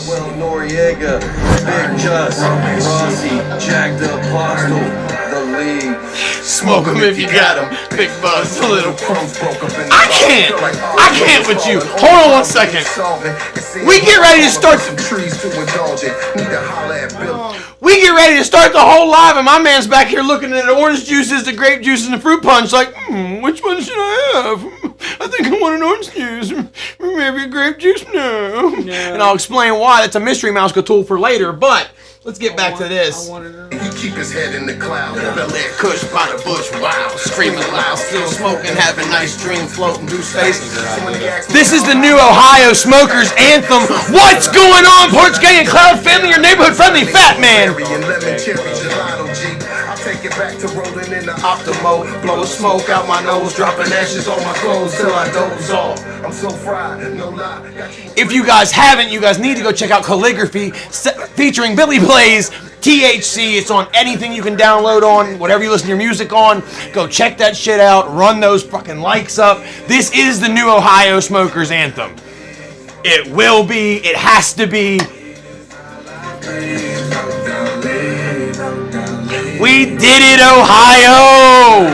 Will Noriega, Big Just, Rossi, Jack the Apostle, the League. Smoke them if you got them. Big Buzz, a little. I can't with you. Hold on 1 second. We get ready to start the whole live, and my man's back here looking at the orange juices, the grape juice, and the fruit punch like, which one should I have? I think I want an orange juice. Maybe a grape juice? No. And I'll explain why. That's a mystery mouse tool for later, but let's get back to this. He keep his head in the cloud. Bel Air Kush by the bush, wow. Screaming loud, still smoking, having nice dream floating through space. This is the new Ohio Smokers Anthem. What's going on, Porch Gang and Cloud Family, your neighborhood friendly fat man? Take it back to rolling in the Optimo, blowing smoke out my nose, dropping ashes on my clothes till I doze off. I'm so fried, no lie. If you guys haven't, you guys need to go check out Calligraphy featuring Billy Blaze, THC. It's on anything you can download on, whatever you listen to your music on. Go check that shit out. Run those fucking likes up. This is the new Ohio Smokers Anthem. It will be. It has to be. We did it, Ohio!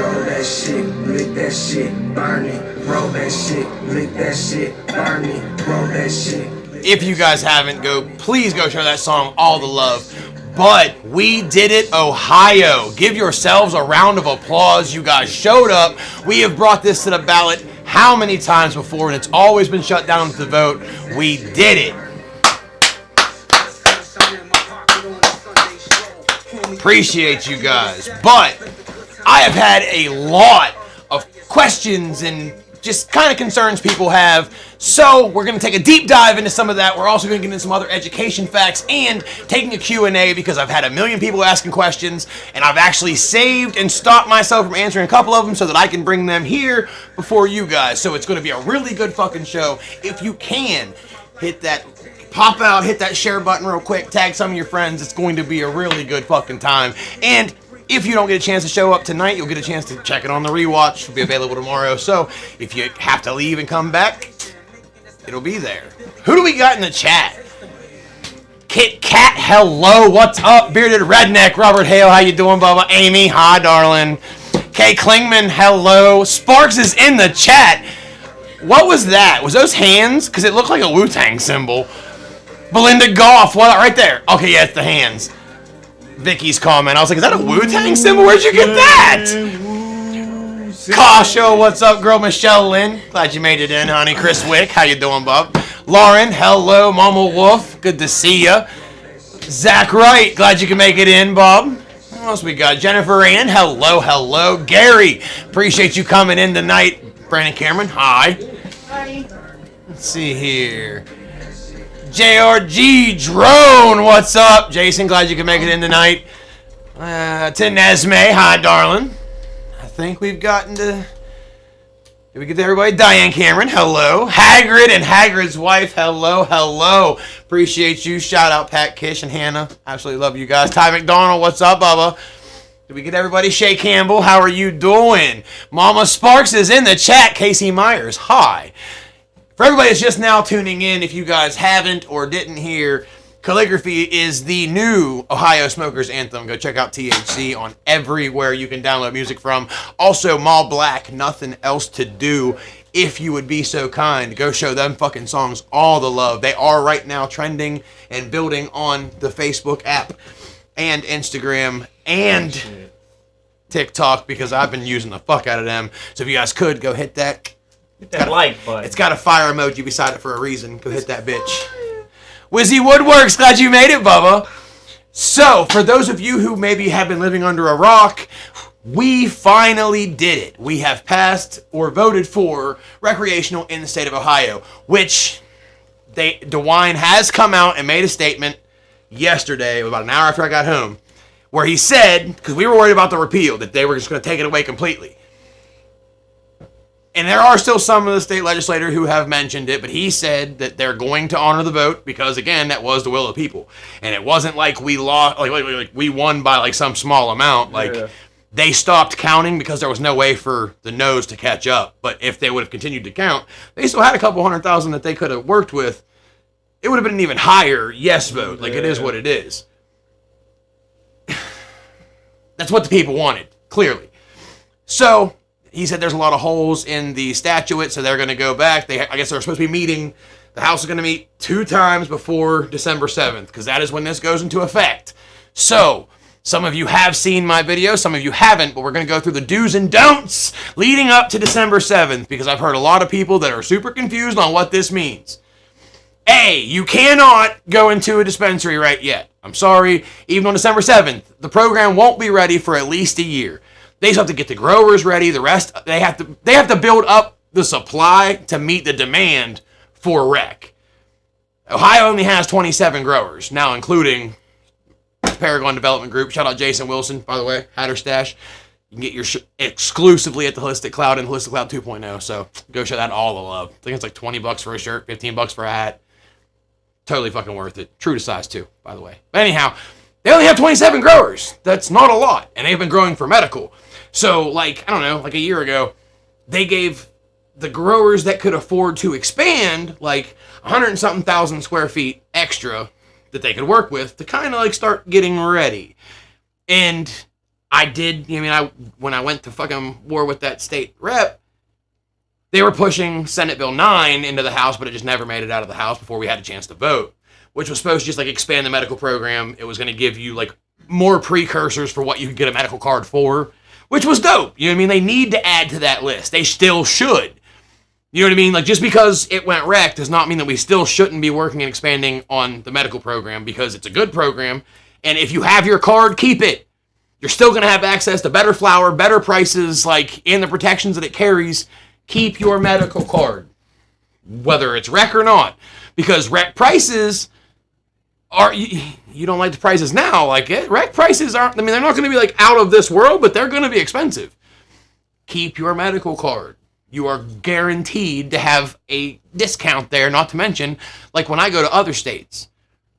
Roll that shit, lick that shit, burn it. Roll that shit, lick that shit, burn it. Roll that shit. If you guys haven't, please go show that song all the love. But we did it, Ohio. Give yourselves a round of applause. You guys showed up. We have brought this to the ballot how many times before, and it's always been shut down with the vote. We did it. Appreciate you guys. But I have had a lot of questions and just kind of concerns people have. So we're going to take a deep dive into some of that. We're also going to get into some other education facts and taking a Q&A because I've had a million people asking questions, and I've actually saved and stopped myself from answering a couple of them so that I can bring them here before you guys. So it's going to be a really good fucking show. If you can, hit that pop out, hit that share button real quick, tag some of your friends. It's going to be a really good fucking time. And if you don't get a chance to show up tonight, you'll get a chance to check it on the rewatch. It'll be available tomorrow. So if you have to leave and come back, it'll be there. Who do we got in the chat? Kit Kat, hello, what's up? Bearded Redneck, Robert Hale, how you doing, Bubba? Amy, hi, darling. Kay Klingman, hello. Sparks is in the chat. What was that? Was those hands? Because it looked like a Wu-Tang symbol. Belinda Goff, what? Right there. Okay, yeah, it's the hands. Vicky's comment. I was like, is that a Wu-Tang symbol? Where'd you get that? Kasha, what's up, girl? Michelle Lynn, glad you made it in, honey. Chris Wick, how you doing, bub? Lauren, hello. Mama Wolf, good to see ya. Zach Wright, glad you can make it in, Bob. What else we got? Jennifer Ann, hello. Gary, appreciate you coming in tonight. Brandon Cameron, hi. Hi. Let's see here. JRG Drone, what's up? Jason, glad you can make it in tonight. To Nesme, hi, darling. I think we've gotten to... Did we get to everybody? Diane Cameron, hello. Hagrid and Hagrid's wife, hello. Appreciate you. Shout out Pat Kish and Hannah. Absolutely love you guys. Ty McDonald, what's up, Bubba? Did we get everybody? Shay Campbell, how are you doing? Mama Sparks is in the chat. Casey Myers, hi. For everybody that's just now tuning in, if you guys haven't or didn't hear, Calligraphy is the new Ohio Smokers Anthem. Go check out THC on everywhere you can download music from. Also, Mall Black, Nothing Else to Do. If you would be so kind, go show them fucking songs all the love. They are right now trending and building on the Facebook app and Instagram and TikTok because I've been using the fuck out of them. So if you guys could, go hit that. Hit that like button. It's got a fire emoji beside it for a reason. Go hit that bitch. Wizzy Woodworks, glad you made it, Bubba. So, for those of you who maybe have been living under a rock, we finally did it. We have passed or voted for recreational in the state of Ohio, which DeWine has come out and made a statement yesterday, about an hour after I got home, where he said, because we were worried about the repeal, that they were just going to take it away completely. And there are still some of the state legislators who have mentioned it, but he said that they're going to honor the vote because, again, that was the will of the people. And it wasn't like we lost, like we won by like some small amount. They stopped counting because there was no way for the no's to catch up. But if they would have continued to count, they still had a couple 100,000 that they could have worked with. It would have been an even higher yes vote. Like, it is what it is. That's what the people wanted, clearly. So he said there's a lot of holes in the statute, so they're going to go back. I guess they're supposed to be meeting. The House is going to meet 2 times before December 7th, because that is when this goes into effect. So, some of you have seen my video, some of you haven't, but we're going to go through the do's and don'ts leading up to December 7th, because I've heard a lot of people that are super confused on what this means. A, you cannot go into a dispensary right yet. I'm sorry, even on December 7th, the program won't be ready for at least a year. They still have to get the growers ready. The rest, they have to build up the supply to meet the demand for rec. Ohio only has 27 growers, now including Paragon Development Group. Shout out Jason Wilson, by the way, Hatter Stash. You can get your exclusively at the Holistic Cloud and Holistic Cloud 2.0, so go show that all the love. I think it's like $20 for a shirt, $15 for a hat. Totally fucking worth it. True to size, too, by the way. But anyhow, they only have 27 growers. That's not a lot, and they've been growing for medical. So, like, I don't know, like a year ago, they gave the growers that could afford to expand, like, 100 and something thousand square feet extra that they could work with to kind of, like, start getting ready. And I did, when I went to fucking war with that state rep, they were pushing Senate Bill 9 into the House, but it just never made it out of the House before we had a chance to vote, which was supposed to just, like, expand the medical program. It was going to give you, like, more precursors for what you could get a medical card for, which was dope. You know what I mean? They need to add to that list. They still should. You know what I mean? Like, just because it went rec does not mean that we still shouldn't be working and expanding on the medical program, because it's a good program. And if you have your card, keep it. You're still going to have access to better flour, better prices, like, and the protections that it carries. Keep your medical card, whether it's rec or not. Because rec prices are, you don't like the prices now, like it. Rec prices aren't, they're not going to be like out of this world, but they're going to be expensive. Keep your medical card. You are guaranteed to have a discount there, not to mention, like when I go to other states,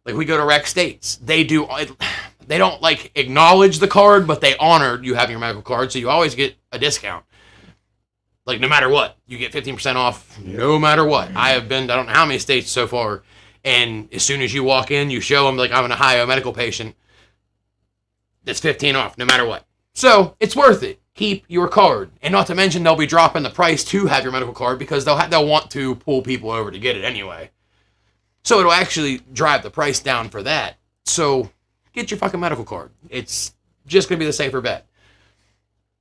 like we go to rec states, they don't like acknowledge the card, but they honor you having your medical card, so you always get a discount. Like no matter what, you get 15% off no matter what. I have been, I don't know how many states so far, And as soon as you walk in, you show them, like, I'm an Ohio medical patient. That's 15 off, no matter what. So, it's worth it. Keep your card. And not to mention, they'll be dropping the price to have your medical card because they'll want to pull people over to get it anyway. So, it'll actually drive the price down for that. So, get your fucking medical card. It's just going to be the safer bet.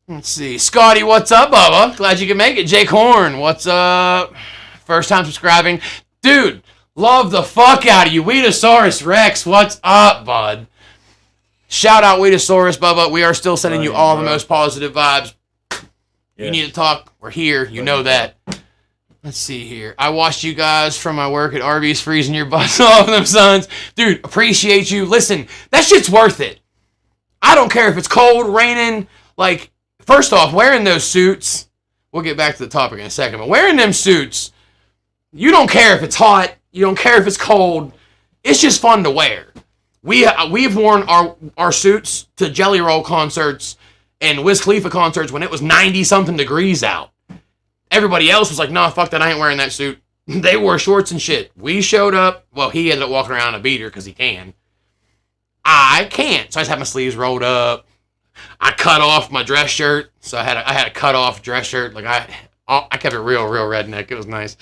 Let's see. Scotty, what's up, Bubba? Glad you can make it. Jake Horn, what's up? First time subscribing. Dude, love the fuck out of you. Weedosaurus Rex, what's up, bud? Shout out Weedosaurus, Bubba. We are still sending you all the most positive vibes. Yes. You need to talk. We're here. You know that. Let's see here. I watched you guys from my work at Arby's freezing your butts off them sons. Dude, appreciate you. Listen, that shit's worth it. I don't care if it's cold, raining. Like, first off, wearing those suits. We'll get back to the topic in a second. But wearing them suits, you don't care if it's hot. You don't care if it's cold. It's just fun to wear. We've worn our suits to Jelly Roll concerts and Wiz Khalifa concerts when it was 90-something degrees out. Everybody else was like, nah, fuck that, I ain't wearing that suit. They wore shorts and shit. We showed up. Well, he ended up walking around in a beater because he can. I can't. So I just had my sleeves rolled up. I cut off my dress shirt. So I had a cut off dress shirt. Like I kept it real redneck. It was nice.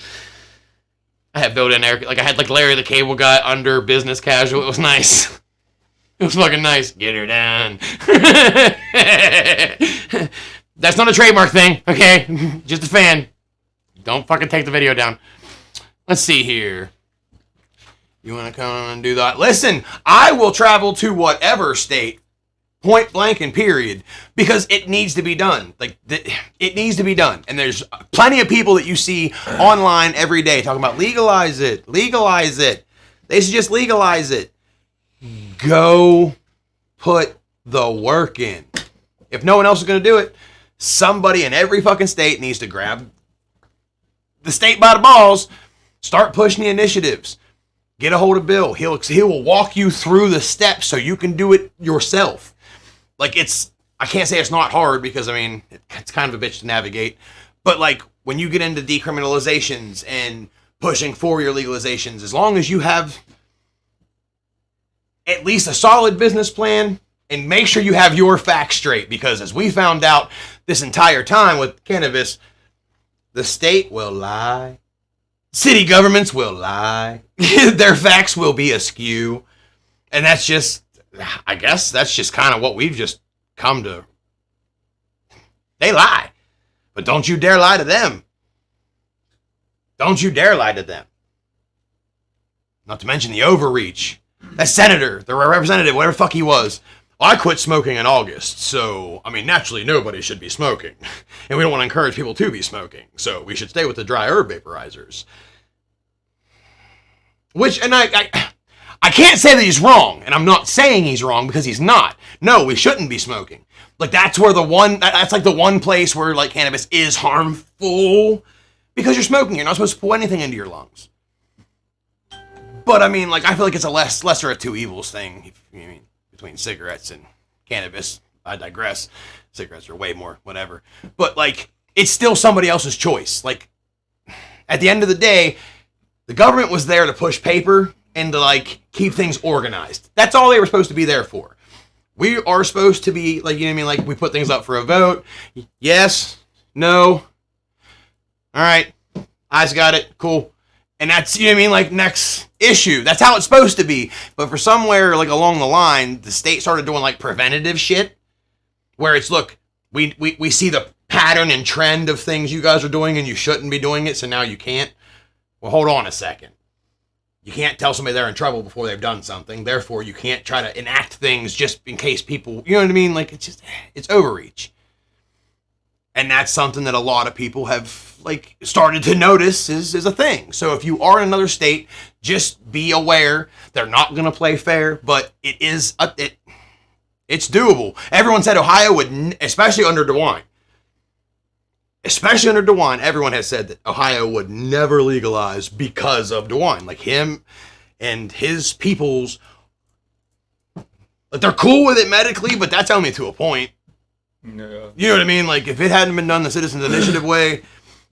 I had built in air, like I had like Larry the Cable Guy under business casual. It was nice. It was fucking nice. Get her done. That's not a trademark thing, okay? Just a fan. Don't fucking take the video down. Let's see here. You want to come and do that? Listen, I will travel to whatever state, point blank and period, because it needs to be done. Like, it needs to be done. And there's plenty of people that you see online every day talking about legalize it, legalize it. They should just legalize it. Go put the work in. If no one else is going to do it, somebody in every fucking state needs to grab the state by the balls, start pushing the initiatives. Get a hold of Bill. He will walk you through the steps so you can do it yourself. Like, I can't say it's not hard because, I mean, it's kind of a bitch to navigate. But, like, when you get into decriminalizations and pushing for your legalizations, as long as you have at least a solid business plan and make sure you have your facts straight, because as we found out this entire time with cannabis, the state will lie. City governments will lie. Their facts will be askew. And that's just, I guess that's just kind of what we've just come to. They lie. But don't you dare lie to them. Don't you dare lie to them. Not to mention the overreach. That senator, the representative, whatever the fuck he was. I quit smoking in August, so, I mean, naturally nobody should be smoking. And we don't want to encourage people to be smoking, so we should stay with the dry herb vaporizers. Which, and I can't say that he's wrong, and I'm not saying he's wrong because he's not. No, we shouldn't be smoking. Like, that's like the one place where, like, cannabis is harmful, because you're smoking. You're not supposed to pour anything into your lungs. But, I mean, like, I feel like it's a lesser of two evils thing, I mean, between cigarettes and cannabis. I digress. Cigarettes are way more, whatever. But, like, it's still somebody else's choice. Like, at the end of the day, the government was there to push paper and to, like, keep things organized. That's all they were supposed to be there for. We are supposed to be, like, you know what I mean? Like, we put things up for a vote. Yes. No. All right. Eyes got it. Cool. And that's, you know what I mean? Like, next issue. That's how it's supposed to be. But for somewhere, like, along the line, the state started doing, like, preventative shit. Where it's, look, we see the pattern and trend of things you guys are doing and you shouldn't be doing it, so now you can't. Well, hold on a second. You can't tell somebody they're in trouble before they've done something. Therefore, you can't try to enact things just in case people, you know what I mean? Like, it's overreach. And that's something that a lot of people have, like, started to notice is a thing. So if you are in another state, just be aware. They're not going to play fair, but it's doable. Everyone said Ohio would, especially under DeWine. Especially under DeWine, everyone has said that Ohio would never legalize because of DeWine. Like, him and his peoples, like, they're cool with it medically, but that's only to a point. No. You know what I mean? Like, if it hadn't been done the Citizens Initiative way,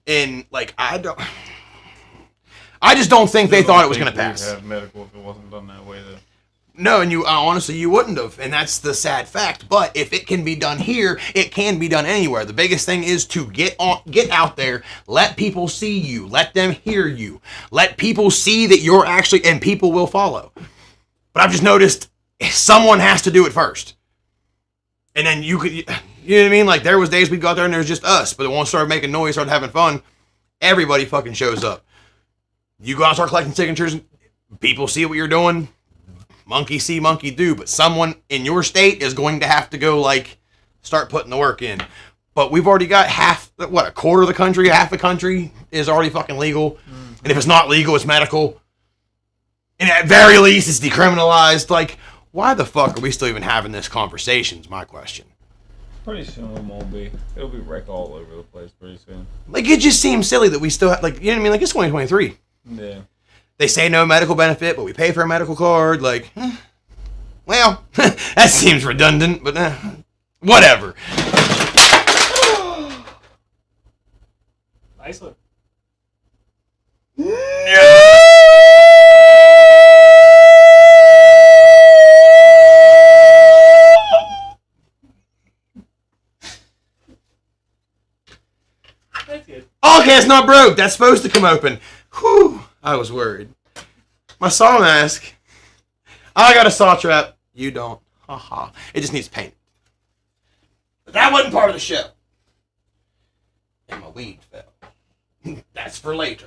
and, like, I just don't think they thought it was going to We'd pass. have medical if it wasn't done that way, though. No, and you honestly, you wouldn't have, and that's the sad fact. But if it can be done here, it can be done anywhere. The biggest thing is to get out there, let people see you, let them hear you, let people see that you're actually, and people will follow. But I've just noticed someone has to do it first, and then you know what I mean? Like there was days we'd go out there and there's just us, but once started making noise, started having fun, everybody fucking shows up. You go out and start collecting signatures, people see what you're doing. Monkey see, monkey do, but someone in your state is going to have to go, like, start putting the work in. But we've already got a quarter of the country, half the country is already fucking legal. Mm-hmm. And if it's not legal, it's medical. And at very least, it's decriminalized. Like, why the fuck are we still even having this conversation is my question. Pretty soon it won't be. It'll be wrecked all over the place pretty soon. Like, it just seems silly that we still have, like, you know what I mean? Like, it's 2023. Yeah. They say no medical benefit, but we pay for a medical card. Like, well, that seems redundant, but whatever. Nice one. No! That's good. Okay, it's not broke. That's supposed to come open. Whew. I was worried. My saw mask. I got a saw trap. You don't. Haha. It just needs paint. But that wasn't part of the show. And my weed fell. That's for later.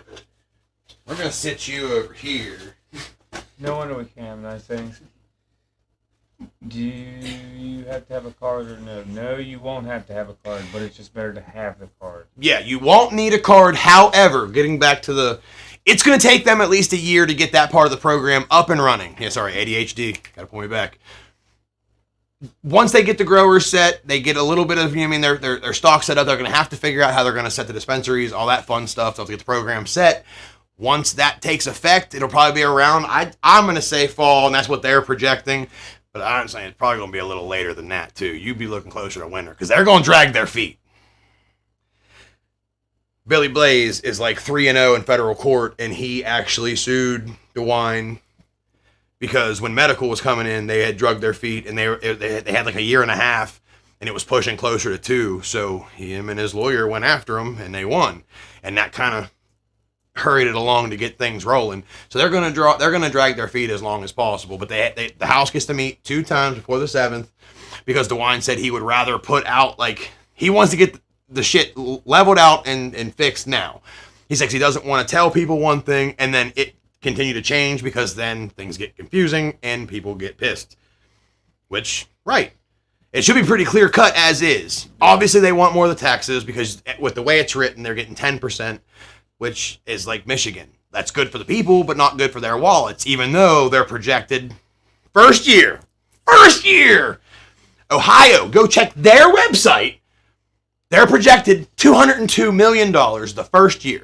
We're going to sit you over here. No wonder we can't have nice things. Do you have to have a card or no? No, you won't have to have a card, but it's just better to have the card. Yeah, you won't need a card. However, getting back to the... It's going to take them at least a year to get that part of the program up and running. Yeah, sorry, ADHD. Got to pull me back. Once they get the growers set, they get a little bit of, you know what I mean, their stock set up. They're going to have to figure out how they're going to set the dispensaries, all that fun stuff. They'll have to get the program set. Once that takes effect, it'll probably be around, I'm going to say fall, and that's what they're projecting. But I'm saying it's probably going to be a little later than that, too. You'd be looking closer to winter, because they're going to drag their feet. Billy Blaze is like 3-0 in federal court, and he actually sued DeWine because when medical was coming in, they had drugged their feet, and they had like a year and a half, and it was pushing closer to 2. So him and his lawyer went after him, and they won, and that kind of hurried it along to get things rolling. So they're going to drag their feet as long as possible. But the House gets to meet 2 times before the 7th because DeWine said he would rather put out, like, he wants to get the shit leveled out and fixed now. He says he doesn't want to tell people one thing and then it continue to change because then things get confusing and people get pissed. Which, right. It should be pretty clear cut as is. Obviously they want more of the taxes because with the way it's written, they're getting 10%, which is like Michigan. That's good for the people, but not good for their wallets, even though they're projected first year. Ohio, go check their website. They're projected $202 million the first year.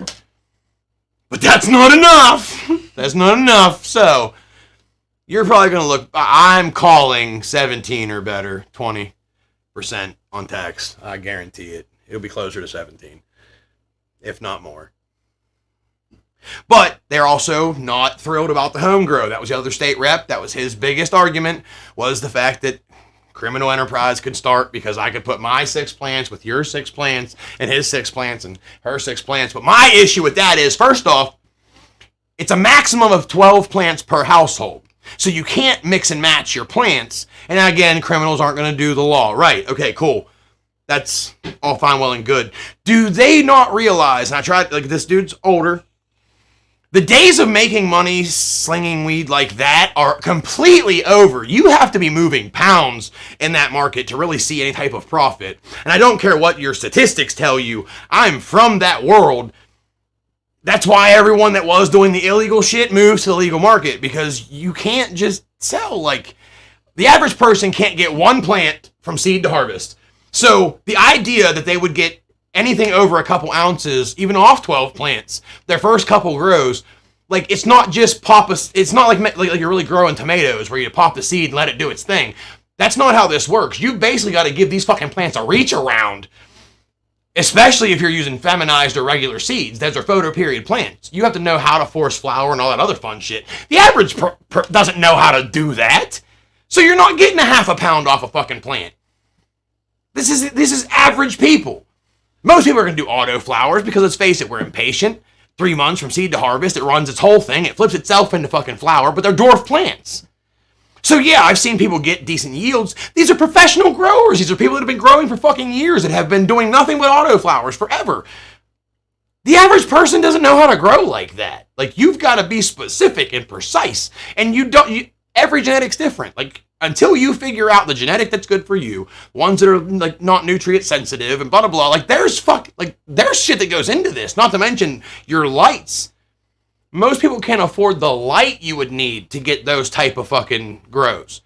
But that's not enough. That's not enough. So you're probably going to look, I'm calling 17 or better, 20% on tax. I guarantee it. It'll be closer to 17, if not more. But they're also not thrilled about the home grow. That was the other state rep. That was his biggest argument, was the fact that criminal enterprise could start because I could put my 6 plants with your 6 plants and his 6 plants and her 6 plants. But my issue with that is, first off, it's a maximum of 12 plants per household. So you can't mix and match your plants. And again, criminals aren't going to do the law. Right. Okay, cool. That's all fine, well, and good. Do they not realize, and I tried, like, this dude's older, the days of making money slinging weed like that are completely over. You have to be moving pounds in that market to really see any type of profit. And I don't care what your statistics tell you. I'm from that world. That's why everyone that was doing the illegal shit moves to the legal market, because you can't just sell, like, the average person can't get 1 plant from seed to harvest. So the idea that they would get anything over a couple ounces, even off 12 plants, their first couple grows, like, it's not just it's not like you're really growing tomatoes where you pop the seed and let it do its thing. That's not how this works. You basically got to give these fucking plants a reach around Especially if you're using feminized or regular seeds. Those are photoperiod plants. You have to know how to force flower and all that other fun shit. The average doesn't know how to do that. So you're not getting a half a pound off a fucking plant. This is average people. Most people are going to do auto flowers because, let's face it, we're impatient. 3 months from seed to harvest, it runs its whole thing. It flips itself into fucking flower, but they're dwarf plants. So yeah, I've seen people get decent yields. These are professional growers. These are people that have been growing for fucking years that have been doing nothing but auto flowers forever. The average person doesn't know how to grow like that. Like, you've got to be specific and precise. And every genetic's different. Like, until you figure out the genetic that's good for you, ones that are like not nutrient sensitive and blah blah blah, like there's shit that goes into this, not to mention your lights. Most people can't afford the light you would need to get those type of fucking grows.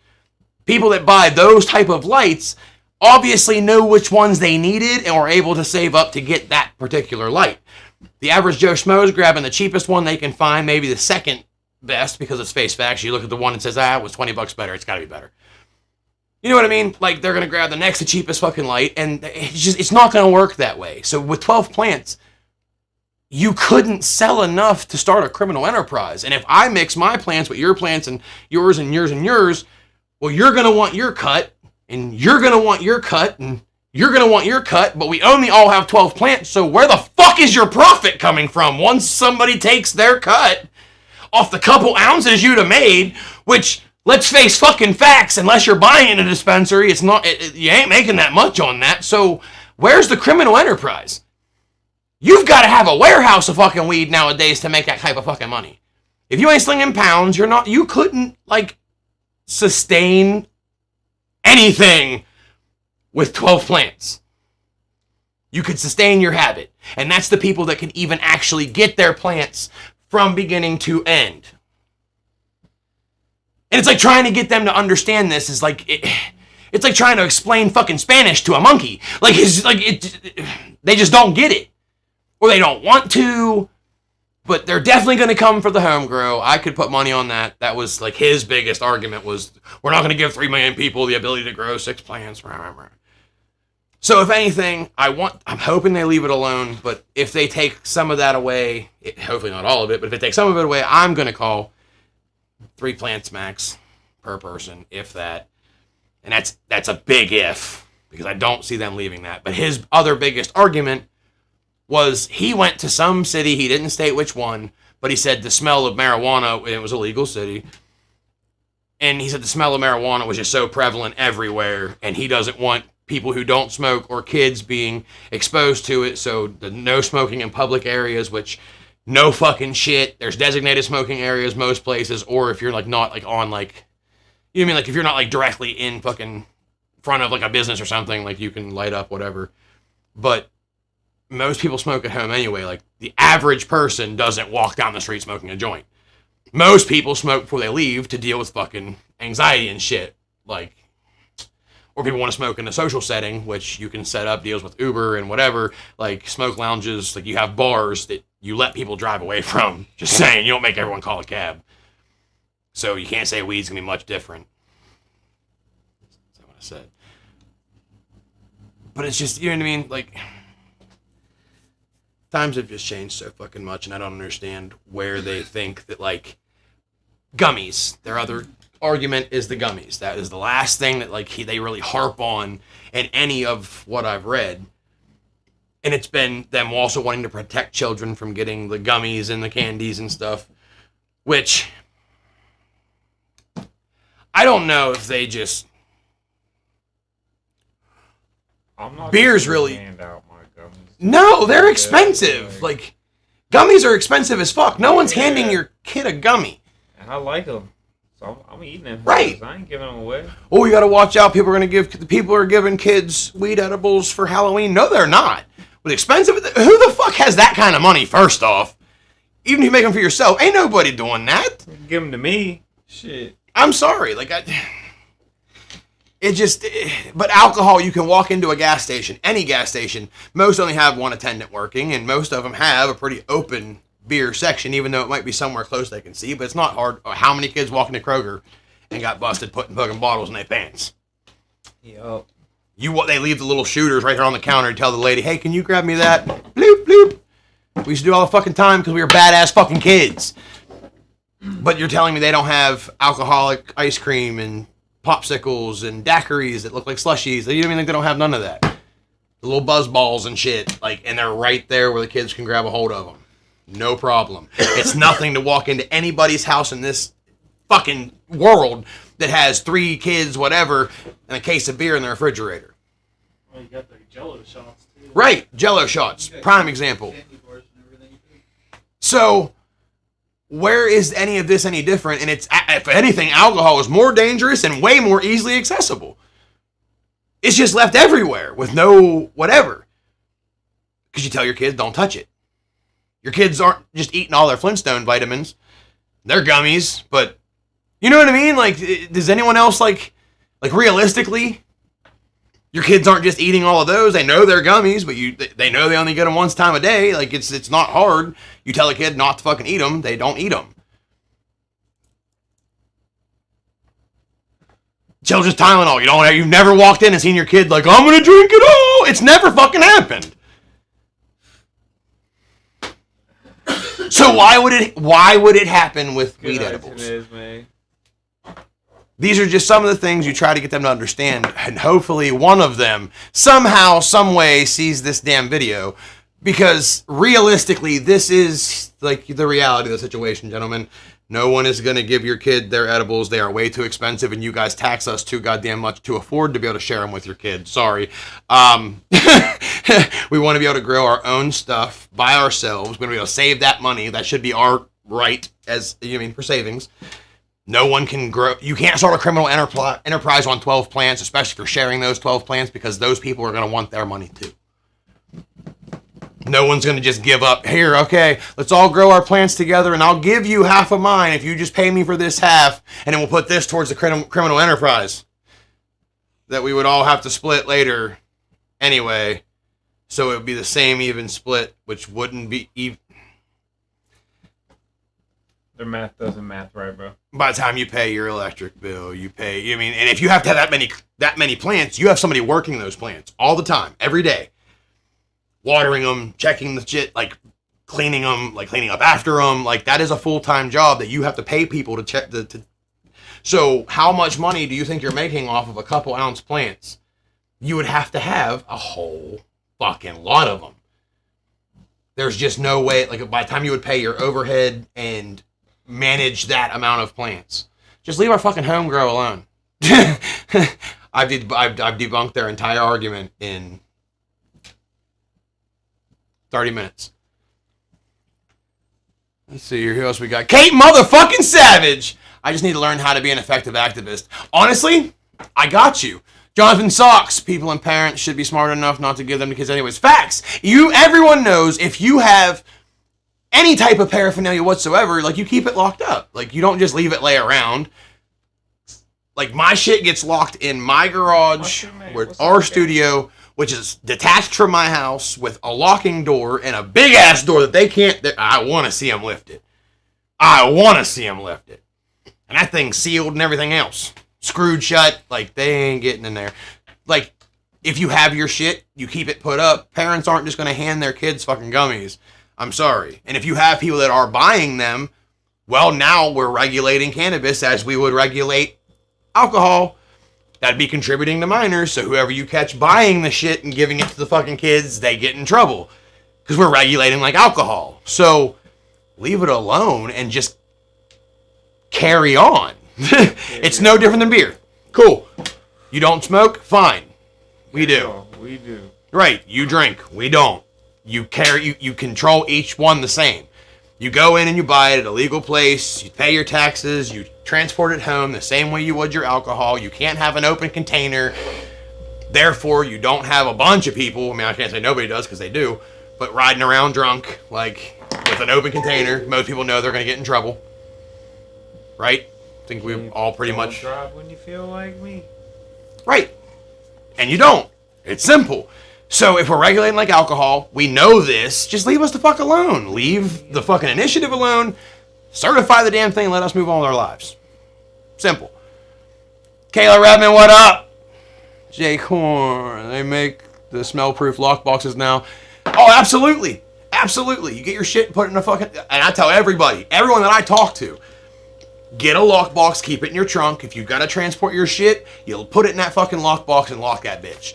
People that buy those type of lights obviously know which ones they needed and were able to save up to get that particular light. The average Joe Schmo is grabbing the cheapest one they can find, maybe the second best, because it's face facts. You look at the one that says, it was $20 better, it's gotta be better. You know what I mean? Like, they're gonna grab the next to cheapest fucking light, and it's not gonna work that way. So with 12 plants, you couldn't sell enough to start a criminal enterprise. And if I mix my plants with your plants and yours and yours and yours, well, you're gonna want your cut, and you're gonna want your cut, and you're gonna want your cut, but we only all have 12 plants, so where the fuck is your profit coming from once somebody takes their cut off the couple ounces you'd have made, which, let's face fucking facts, unless you're buying it in a dispensary, you ain't making that much on that. So where's the criminal enterprise? You've got to have a warehouse of fucking weed nowadays to make that type of fucking money. If you ain't slinging pounds, you couldn't, like, sustain anything with 12 plants. You could sustain your habit. And that's the people that can even actually get their plants from beginning to end. And it's like trying to get them to understand this is like, it's like trying to explain fucking Spanish to a monkey. Like, they just don't get it. Or they don't want to, but they're definitely going to come for the home grow. I could put money on that. That was like his biggest argument was, we're not going to give 3 million people the ability to grow 6 plants. So if anything, I'm hoping they leave it alone, but if they take some of that away, hopefully not all of it, but if they take some of it away, I'm going to call 3 plants max per person, if that. And that's a big if, because I don't see them leaving that. But his other biggest argument was he went to some city, he didn't state which one, but he said the smell of marijuana, it was a legal city, and he said the smell of marijuana was just so prevalent everywhere, and he doesn't want people who don't smoke or kids being exposed to it, so the no smoking in public areas, which no fucking shit, there's designated smoking areas most places, or if you're like not like on like, you know what I mean, like if you're not like directly in fucking front of like a business or something, like you can light up whatever, but most people smoke at home anyway. Like, the average person doesn't walk down the street smoking a joint. Most people smoke before they leave to deal with fucking anxiety and shit. Like, or people want to smoke in a social setting, which you can set up deals with Uber and whatever, like smoke lounges, like you have bars that you let people drive away from. Just saying, you don't make everyone call a cab. So you can't say weed's gonna be much different. That's what I said. But it's just, you know what I mean? Like, times have just changed so fucking much, and I don't understand where they think that, like, gummies, their other argument is the gummies. That is the last thing that, like, they really harp on in any of what I've read. And it's been them also wanting to protect children from getting the gummies and the candies and stuff, which I don't know if they just... I'm not beer's really... hand out my gummies. No, they're expensive. Like, gummies are expensive as fuck. No one's handing your kid a gummy. And I like them. So I'm eating them. Right. I ain't giving them away. Oh, you gotta watch out. People are giving kids weed edibles for Halloween. No, they're not. With expensive, who the fuck has that kind of money, first off? Even if you make them for yourself, ain't nobody doing that. Give them to me. Shit. I'm sorry. Like, but alcohol, you can walk into a gas station, any gas station. Most only have one attendant working, and most of them have a pretty open beer section, even though it might be somewhere close they can see, but it's not hard. How many kids walk into Kroger and got busted putting bottles in their pants? Yup. They leave the little shooters right there on the counter and tell the lady, hey, can you grab me that? Bloop, bloop. We used to do all the fucking time because we were badass fucking kids. But you're telling me they don't have alcoholic ice cream and popsicles and daiquiris that look like slushies. You don't even think they don't have none of that. The little buzz balls and shit. Like, and they're right there where the kids can grab a hold of them. No problem. It's nothing to walk into anybody's house in this fucking world that has 3 kids, whatever, and a case of beer in the refrigerator. Well, you got the Jello shots too. Right, Jello shots, prime example. So, where is any of this any different? And it's, if anything, alcohol is more dangerous and way more easily accessible. It's just left everywhere with no whatever. Because you tell your kids, don't touch it. Your kids aren't just eating all their Flintstone vitamins. They're gummies, but you know what I mean? Like, does anyone else, like realistically, your kids aren't just eating all of those. They know they're gummies, but they know they only get them once time a day. Like, it's not hard. You tell a kid not to fucking eat them, they don't eat them. Children's Tylenol. You've never walked in and seen your kid like, I'm gonna drink it all. It's never fucking happened. So why would it happen with weed edibles? These are just some of the things you try to get them to understand, and hopefully one of them somehow, some way sees this damn video, because realistically, this is like the reality of the situation, gentlemen. No one is going to give your kid their edibles. They are way too expensive, and you guys tax us too goddamn much to afford to be able to share them with your kid. Sorry. We want to be able to grow our own stuff by ourselves. We want to be able to save that money. That should be our right, for savings. No one can grow. You can't start a criminal enterprise on 12 plants, especially if you're sharing those 12 plants, because those people are going to want their money too. No one's going to just give up. Here, okay, let's all grow our plants together, and I'll give you half of mine if you just pay me for this half, and then we'll put this towards the criminal enterprise that we would all have to split later anyway. So it would be the same even split, which wouldn't be even. Their math doesn't math right, bro. By the time you pay your electric bill, and if you have to have that many plants, you have somebody working those plants all the time, every day. Watering them, checking the shit, like cleaning them, like cleaning up after them. Like, that is a full-time job that you have to pay people to check. So how much money do you think you're making off of a couple ounce plants? You would have to have a whole fucking lot of them. There's just no way, like, by the time you would pay your overhead and manage that amount of plants, just leave our fucking home grow alone. I've debunked their entire argument in 30 minutes. Let's see here. Who else we got? Kate motherfucking Savage. I just need to learn how to be an effective activist. Honestly, I got you. Jonathan Socks. People and parents should be smart enough not to give them to kids anyways. Facts. Everyone knows if you have any type of paraphernalia whatsoever, like, you keep it locked up. Like, you don't just leave it lay around. Like, my shit gets locked in my garage with our studio, which is detached from my house with a locking door and a big ass door that they can't. I want to see them lift it. And that thing's sealed and everything else. Screwed shut. Like, they ain't getting in there. Like, if you have your shit, you keep it put up. Parents aren't just going to hand their kids fucking gummies. I'm sorry. And if you have people that are buying them, well, now we're regulating cannabis as we would regulate alcohol. That'd be contributing to minors, so whoever you catch buying the shit and giving it to the fucking kids, they get in trouble. Because we're regulating like alcohol. So, leave it alone and just carry on. It's no different than beer. Cool. You don't smoke? Fine. We do. We do. Right. You drink. We don't. You control each one the same. You go in and you buy it at a legal place, you pay your taxes, you transport it home the same way you would your alcohol. You can't have an open container. Therefore, you don't have a bunch of people, I mean, I can't say nobody does because they do, but riding around drunk, like, with an open container. Most people know they're going to get in trouble. Right? I think we all pretty much... drive when you feel like me. Right. And you don't. It's simple. So if we're regulating like alcohol, we know this, just leave us the fuck alone. Leave the fucking initiative alone. Certify the damn thing and let us move on with our lives. Simple. Kayla Redman, what up? Jake Horn, they make the smell-proof lock boxes now. Oh, absolutely. Absolutely. You get your shit and put it in a fucking... And I tell everybody, everyone that I talk to, get a lockbox, keep it in your trunk. If you've got to transport your shit, you'll put it in that fucking lockbox and lock that bitch.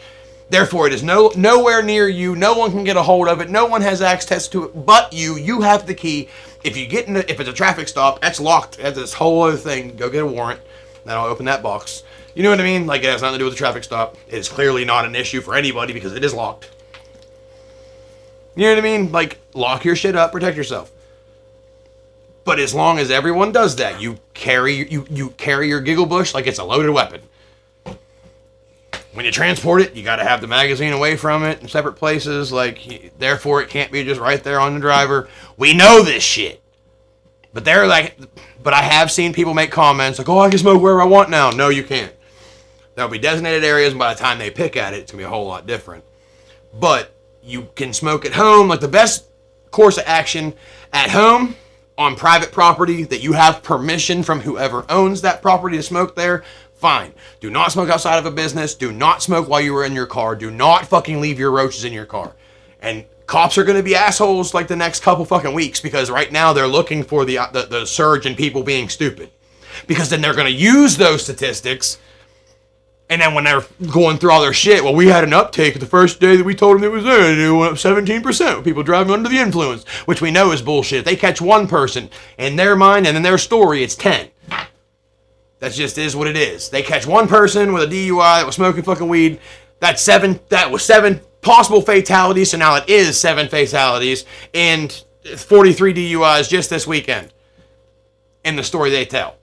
Therefore, it is nowhere near you. No one can get a hold of it. No one has access to it but you. You have the key. If you get if it's a traffic stop, that's locked. That's this whole other thing. Go get a warrant. That'll open that box. You know what I mean? Like, it has nothing to do with the traffic stop. It is clearly not an issue for anybody because it is locked. You know what I mean? Like, lock your shit up, protect yourself. But as long as everyone does that, you carry your giggle bush like it's a loaded weapon. When you transport it, you got to have the magazine away from it in separate places. Like, therefore, it can't be just right there on the driver. We know this shit. But I have seen people make comments like, oh, I can smoke wherever I want now. No, you can't. There'll be designated areas, and by the time they pick at it, it's going to be a whole lot different. But you can smoke at home. Like, the best course of action at home on private property that you have permission from whoever owns that property to smoke there, fine. Do not smoke outside of a business. Do not smoke while you are in your car. Do not fucking leave your roaches in your car. And cops are going to be assholes like the next couple fucking weeks because right now they're looking for the surge in people being stupid. Because then they're going to use those statistics, and then when they're going through all their shit, well, we had an uptake the first day that we told them it was there, and it went up 17% with people driving under the influence, which we know is bullshit. If they catch one person in their mind and in their story, it's 10. That just is what it is. They catch one person with a DUI that was smoking fucking weed. That was 7 possible fatalities, so now it is 7 fatalities and 43 DUIs just this weekend. In the story they tell.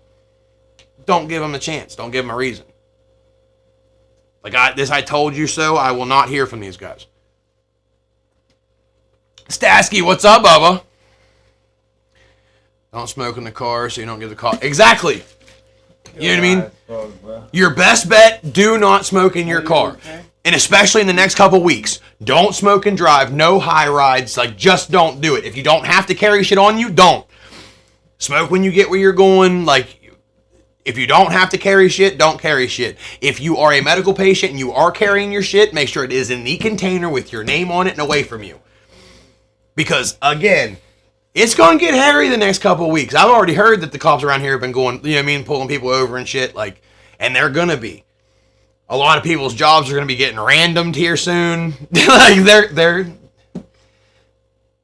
Don't give them a chance. Don't give them a reason. Like, I told you so, I will not hear from these guys. Stasky, what's up, Bubba? Don't smoke in the car so you don't get the call. Exactly. You know what I mean? Your best bet, do not smoke in your car. And especially in the next couple weeks. Don't smoke and drive. No high rides. Like, just don't do it. If you don't have to carry shit on you, don't. Smoke when you get where you're going. Like, if you don't have to carry shit, don't carry shit. If you are a medical patient and you are carrying your shit, make sure it is in the container with your name on it and away from you. Because, again, it's going to get hairy the next couple of weeks. I've already heard that the cops around here have been going, you know what I mean, pulling people over and shit, like, and they're going to be. A lot of people's jobs are going to be getting randomed here soon. Like, they're...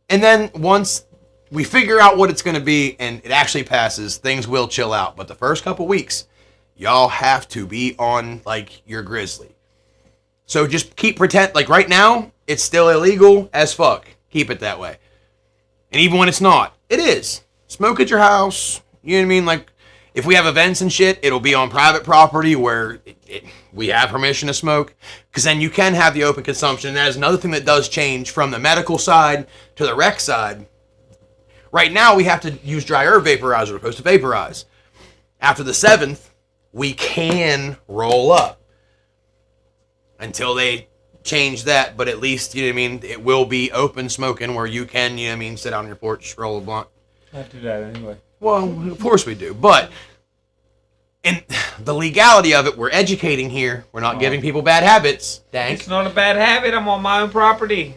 And then once we figure out what it's going to be and it actually passes, things will chill out. But the first couple weeks, y'all have to be on, like, your grizzly. So just like, right now, it's still illegal as fuck. Keep it that way. And even when it's not, it is. Smoke at your house. You know what I mean? Like, if we have events and shit, it'll be on private property where we have permission to smoke. Because then you can have the open consumption. And that is another thing that does change from the medical side to the rec side. Right now, we have to use dry herb vaporizer as opposed to vaporize. After the 7th, we can roll up. Until they change that, but at least, you know what I mean, it will be open smoking where you can, you know what I mean, sit on your porch, roll a blunt. I do that anyway. Well, of course we do, but in the legality of it, we're educating here. We're not giving people bad habits. Dank. It's not a bad habit. I'm on my own property.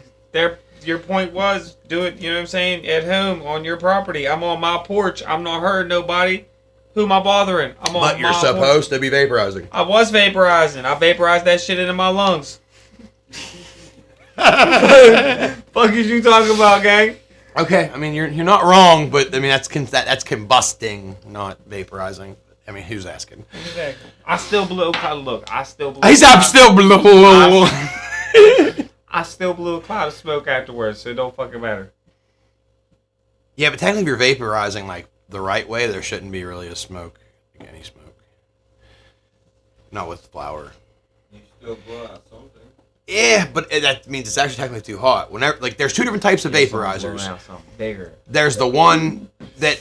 Your point was, do it, you know what I'm saying, at home, on your property. I'm on my porch. I'm not hurting nobody. Who am I bothering? I'm on But you're supposed to be vaporizing. I was vaporizing. I vaporized that shit into my lungs. Fuck is you talking about, gang? Okay, I mean, you're not wrong, but I mean, that's combusting, not vaporizing. I mean, who's asking? Exactly. I still blew. Look, I still blew. I'm still blow. I still blew a cloud of smoke afterwards, so it don't fucking matter. Yeah, but technically, if you're vaporizing like the right way, there shouldn't be really a smoke, like any smoke. Not with flour. You still blow out something. Yeah, but that means it's actually technically too hot. Whenever, like, there's 2 different types of vaporizers. Bigger. There's the one that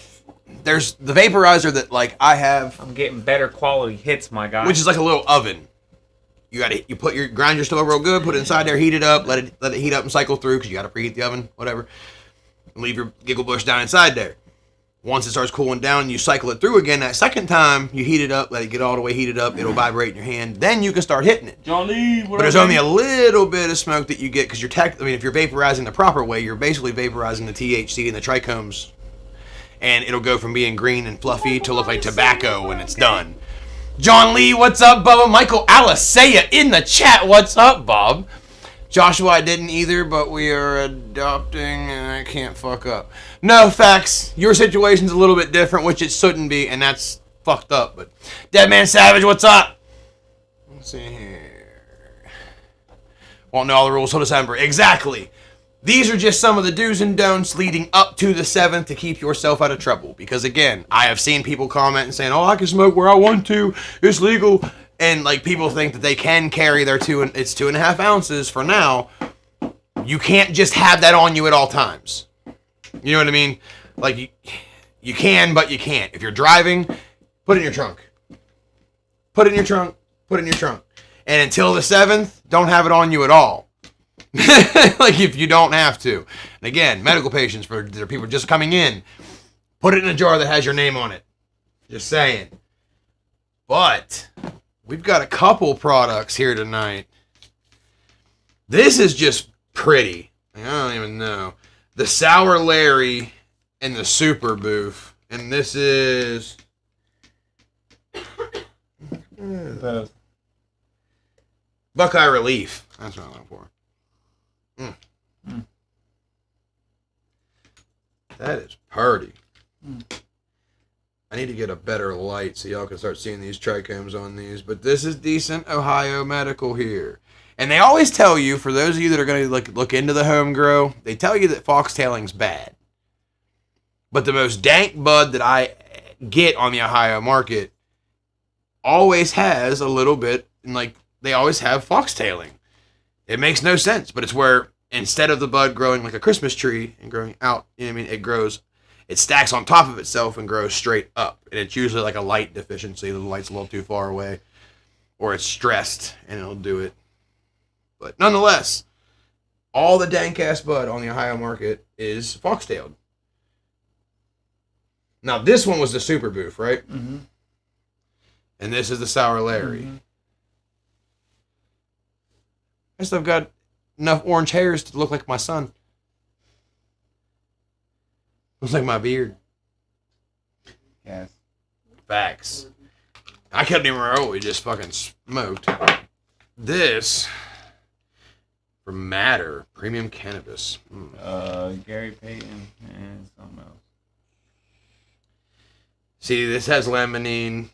there's the vaporizer that, like, I have. I'm getting better quality hits, my guy. Which is like a little oven. You grind your stove real good, put it inside there, heat it up, let it heat up and cycle through because you got to preheat the oven, whatever. And leave your giggle bush down inside there. Once it starts cooling down, you cycle it through again. That second time, you heat it up, let it get all the way heated up. It'll vibrate in your hand. Then you can start hitting it. Johnny, But there's only a little bit of smoke that you get because if you're vaporizing the proper way, you're basically vaporizing the THC and the trichomes, and it'll go from being green and fluffy to look like tobacco when it's done. John Lee, what's up, Bubba? Michael Alisea in the chat. What's up, Bob? Joshua, I didn't either, but we are adopting, and I can't fuck up. No, facts. Your situation's a little bit different, which it shouldn't be, and that's fucked up. But Deadman Savage, what's up? Let's see here. Won't know all the rules till December. Exactly. These are just some of the do's and don'ts leading up to the 7th to keep yourself out of trouble. Because again, I have seen people comment and saying, "Oh, I can smoke where I want to. It's legal." And like people think that they can carry their it's 2.5 ounces for now. You can't just have that on you at all times. You know what I mean? Like you can, but you can't. If you're driving, put it in your trunk. Put it in your trunk. Put it in your trunk. And until the 7th, don't have it on you at all. Like if you don't have to. And again, medical patients for people just coming in, put it in a jar that has your name on it. Just saying. But we've got a couple products here tonight. This is just pretty. I don't even know. The Sour Larry and the Super Boof. And this is Buckeye Relief. That's what I'm looking for. That is purty. I need to get a better light so y'all can start seeing these trichomes on these. But this is decent Ohio Medical here. And they always tell you, for those of you that are going to look into the home grow, they tell you that foxtailing's bad. But the most dank bud that I get on the Ohio market always has a little bit, and like they always have foxtailing. It makes no sense, but it's where instead of the bud growing like a Christmas tree and growing out, you know what I mean, it stacks on top of itself and grows straight up. And it's usually like a light deficiency. The light's a little too far away. Or it's stressed and it'll do it. But nonetheless, all the dank-ass bud on the Ohio market is foxtailed. Now, this one was the Super Boof, right? Mm-hmm. And this is the Sour Larry. Mm-hmm. I guess I've got enough orange hairs to look like my son. Looks like my beard. Yes. Facts. I couldn't even remember what we just fucking smoked. This from Matter Premium Cannabis. Gary Payton and something else. See, this has limonene.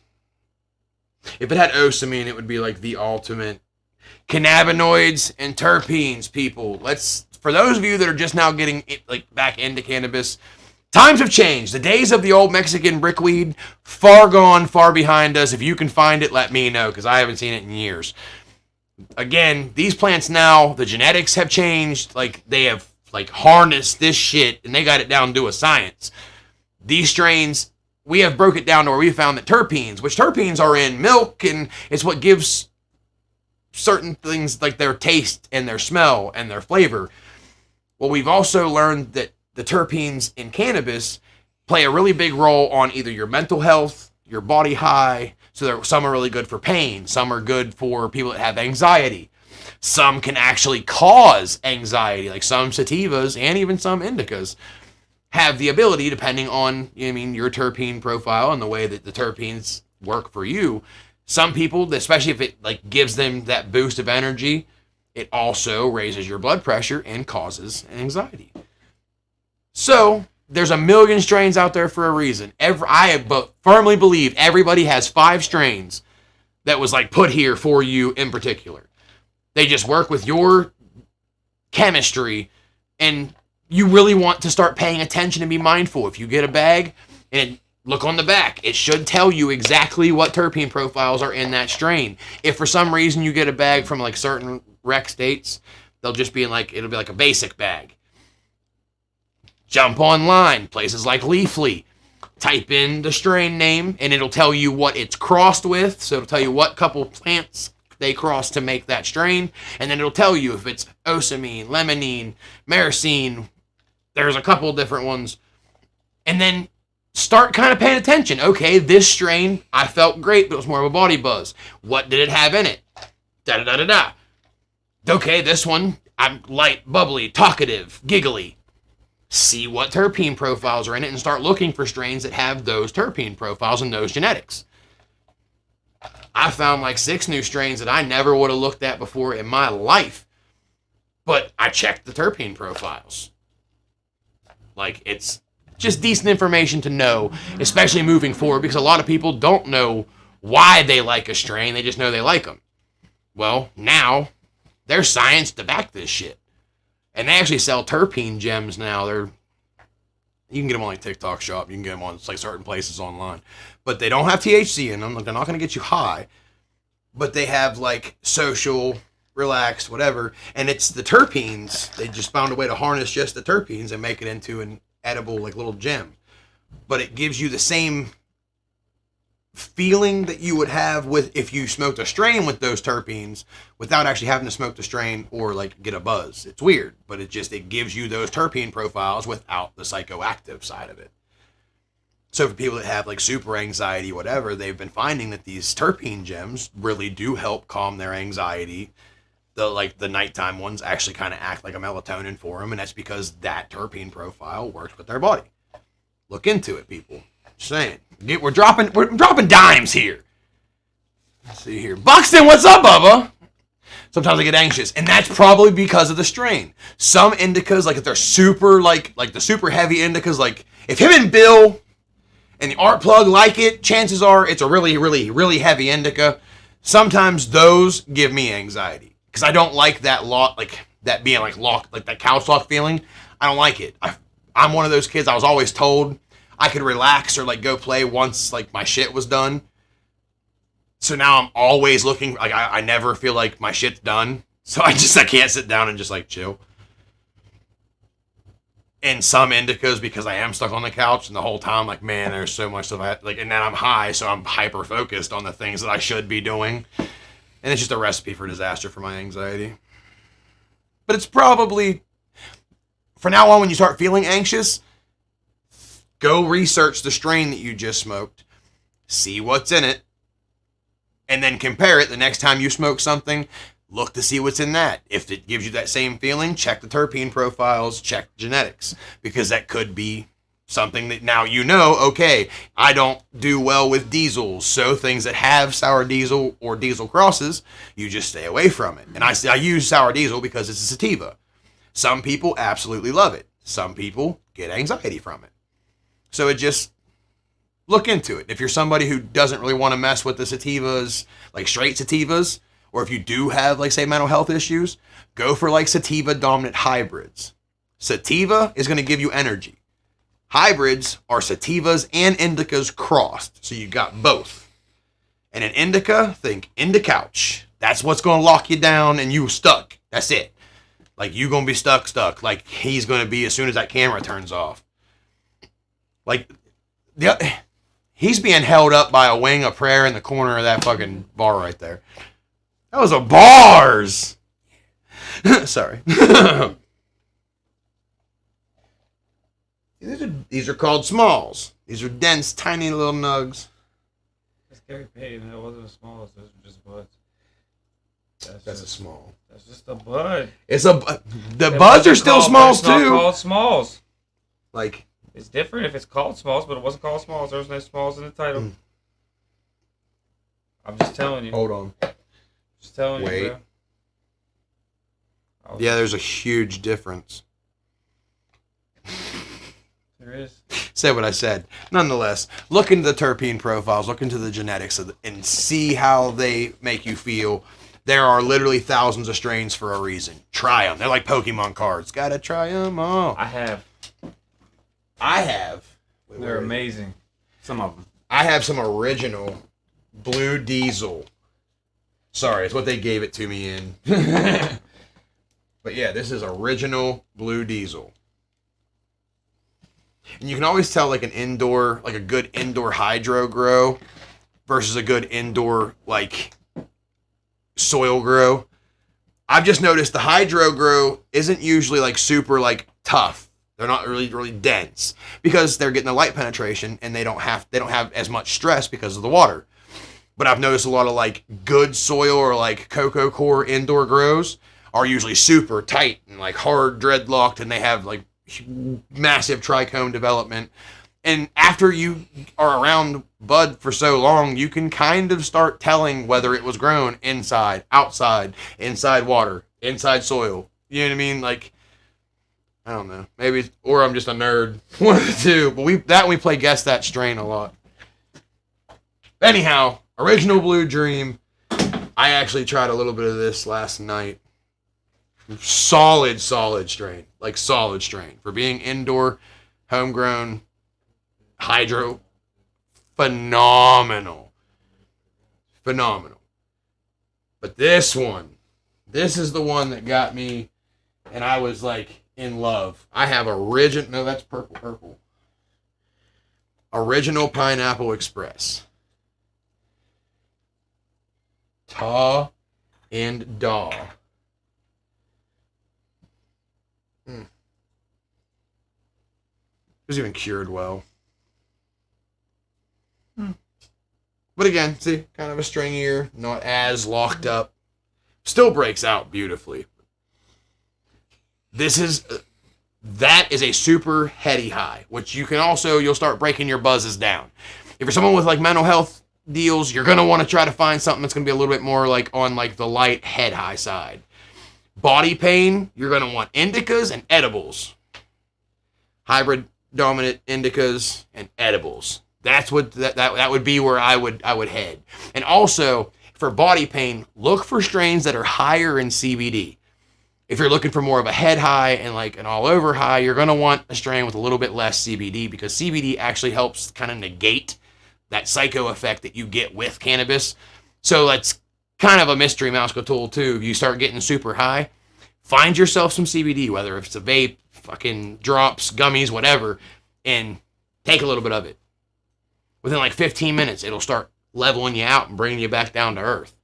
If it had osamine, it would be like the ultimate. Cannabinoids and terpenes, people. For those of you that are just now getting back into cannabis, times have changed. The days of the old Mexican brickweed, far gone, far behind us. If you can find it, let me know, because I haven't seen it in years. Again, these plants now, the genetics have changed. Like, they have harnessed this shit, and they got it down to a science. These strains, we have broke it down to where we found that terpenes, which terpenes are in milk, and it's what gives certain things like their taste and their smell and their flavor. Well, we've also learned that the terpenes in cannabis play a really big role on either your mental health, your body high. So some are really good for pain. Some are good for people that have anxiety. Some can actually cause anxiety, like some sativas and even some indicas have the ability, depending on, your terpene profile and the way that the terpenes work for you. Some people, especially if it gives them that boost of energy, it also raises your blood pressure and causes anxiety. So there's a million strains out there for a reason. I firmly believe everybody has 5 strains that was put here for you in particular. They just work with your chemistry, and you really want to start paying attention and be mindful. If you get a bag and look on the back, it should tell you exactly what terpene profiles are in that strain. If for some reason you get a bag from certain rec states, they'll just be it'll be like a basic bag. Jump online, places like Leafly, type in the strain name, and it'll tell you what it's crossed with. So it'll tell you what couple plants they crossed to make that strain, and then it'll tell you if it's osamine, limonene, myrcene. There's a couple different ones. And then start kind of paying attention. Okay, this strain, I felt great, but it was more of a body buzz. What did it have in it? Da-da-da-da-da. Okay, this one, I'm light, bubbly, talkative, giggly. See what terpene profiles are in it and start looking for strains that have those terpene profiles and those genetics. I found like 6 new strains that I never would have looked at before in my life, but I checked the terpene profiles. Like, it's just decent information to know, especially moving forward, because a lot of people don't know why they like a strain. They just know they like them. Well, now there's science to back this shit. And they actually sell terpene gems now. You can get them on like TikTok Shop. You can get them on like certain places online. But they don't have THC in them. Like, they're not going to get you high. But they have like social, relaxed, whatever. And it's the terpenes. They just found a way to harness just the terpenes and make it into an edible like little gem. But it gives you the same feeling that you would have with if you smoked a strain with those terpenes without actually having to smoke the strain or like get a buzz. It's weird, but it gives you those terpene profiles without the psychoactive side of it. So for people that have like super anxiety, whatever, they've been finding that these terpene gems really do help calm their anxiety. The nighttime ones actually kind of act like a melatonin for them, and that's because that terpene profile works with their body. Look into it, people. Just saying. We're dropping dimes here. Let's see here. Buxton, what's up, Bubba? Sometimes I get anxious, and that's probably because of the strain. Some indicas, like if they're super, like the super heavy indicas, like if him and Bill and the art plug like it, chances are it's a really, really, really heavy indica. Sometimes those give me anxiety because I don't like that that being like locked, like that couch lock feeling. I don't like it. I'm one of those kids. I was always told I could relax or like go play once like my shit was done. So now I'm always looking, like I never feel like my shit's done. So I can't sit down and just like chill. And some indicas, because I am stuck on the couch and the whole time, like, man, there's so much stuff and then I'm high, so I'm hyper focused on the things that I should be doing. And it's just a recipe for disaster for my anxiety. But it's probably, for now on, when you start feeling anxious, go research the strain that you just smoked, see what's in it, and then compare it the next time you smoke something. Look to see what's in that. If it gives you that same feeling, check the terpene profiles, check genetics, because that could be something that now you know, okay, I don't do well with diesels, so things that have sour diesel or diesel crosses, you just stay away from it. And I use sour diesel because it's a sativa. Some people absolutely love it. Some people get anxiety from it. So it just, look into it. If you're somebody who doesn't really want to mess with the sativas, like straight sativas, or if you do have, like, say, mental health issues, go for, like, sativa-dominant hybrids. Sativa is going to give you energy. Hybrids are sativas and indicas crossed, so you got both. And an indica, think indicouch. That's what's going to lock you down and you stuck. That's it. Like, you going to be stuck. Like, he's going to be as soon as that camera turns off. Like, he's being held up by a wing of prayer in the corner of that fucking bar right there. That was a bars. Sorry. These are called smalls. These are dense, tiny little nugs. That's Gary Payton. That wasn't a small. Those were just buds. That's a small. That's just a bud. The buds are still smalls too. It's not called smalls. Like, it's different if it's called smalls, but it wasn't called smalls. There was no smalls in the title. I'm just telling you. Hold on. Just telling Wait. you, bro. Yeah, there's a huge difference. There is. Say what I said. Nonetheless, look into the terpene profiles, look into the genetics, and see how they make you feel. There are literally thousands of strains for a reason. Try them. They're like Pokemon cards. Gotta try them all. I have. They're amazing. Some of them. I have some original Blue Diesel. Sorry, it's what they gave it to me in. But yeah, this is original Blue Diesel. And you can always tell like a good indoor hydro grow versus a good indoor like soil grow. I've just noticed the hydro grow isn't usually like super like tough. They're not really dense because they're getting the light penetration and they don't have as much stress because of the water. But I've noticed a lot of like good soil or like cocoa core indoor grows are usually super tight and like hard dreadlocked, and they have like massive trichome development. And after you are around bud for so long, you can kind of start telling whether it was grown inside, outside, inside water, inside soil. You know what I mean? Like, I don't know. Maybe, or I'm just a nerd. One of the two. But we play Guess That Strain a lot. Anyhow, Original Blue Dream. I actually tried a little bit of this last night. Solid strain. Like solid strain. For being indoor, homegrown, hydro. Phenomenal. But this is the one that got me, and I was like in love. I have no, that's purple. Original Pineapple Express. Ta and Daw. It was even cured well. But again, see, kind of a stringier, not as locked up. Still breaks out beautifully. That is a super heady high, which you'll start breaking your buzzes down. If you're someone with like mental health deals, you're going to want to try to find something that's going to be a little bit more like on like the light head high side. Body pain, you're going to want indicas and edibles. Hybrid dominant indicas and edibles. That's what that would be where I would head. And also, for body pain, look for strains that are higher in CBD. If you're looking for more of a head high and like an all over high, you're going to want a strain with a little bit less CBD, because CBD actually helps kind of negate that psycho effect that you get with cannabis. So that's kind of a mystery mouse tool too. If you start getting super high, find yourself some CBD, whether it's a vape, fucking drops, gummies, whatever, and take a little bit of it. Within like 15 minutes, it'll start leveling you out and bringing you back down to earth.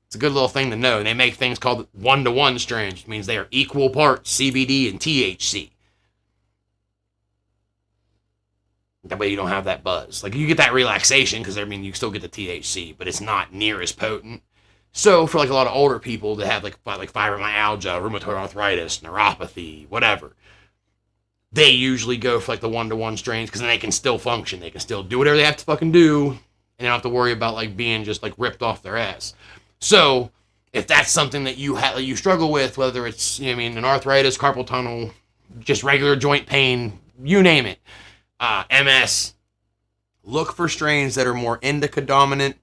It's a good little thing to know. And they make things called 1-to-1 strains, which means they are equal parts CBD and THC. That way you don't have that buzz. Like, you get that relaxation because, I mean, you still get the THC, but it's not near as potent. So for like a lot of older people that have like fibromyalgia, rheumatoid arthritis, neuropathy, whatever, they usually go for like the 1-to-1 strains, because then they can still function. They can still do whatever they have to fucking do, and they don't have to worry about like being just like ripped off their ass. So if that's something that you struggle with, whether it's, an arthritis, carpal tunnel, just regular joint pain, you name it, MS, look for strains that are more indica dominant.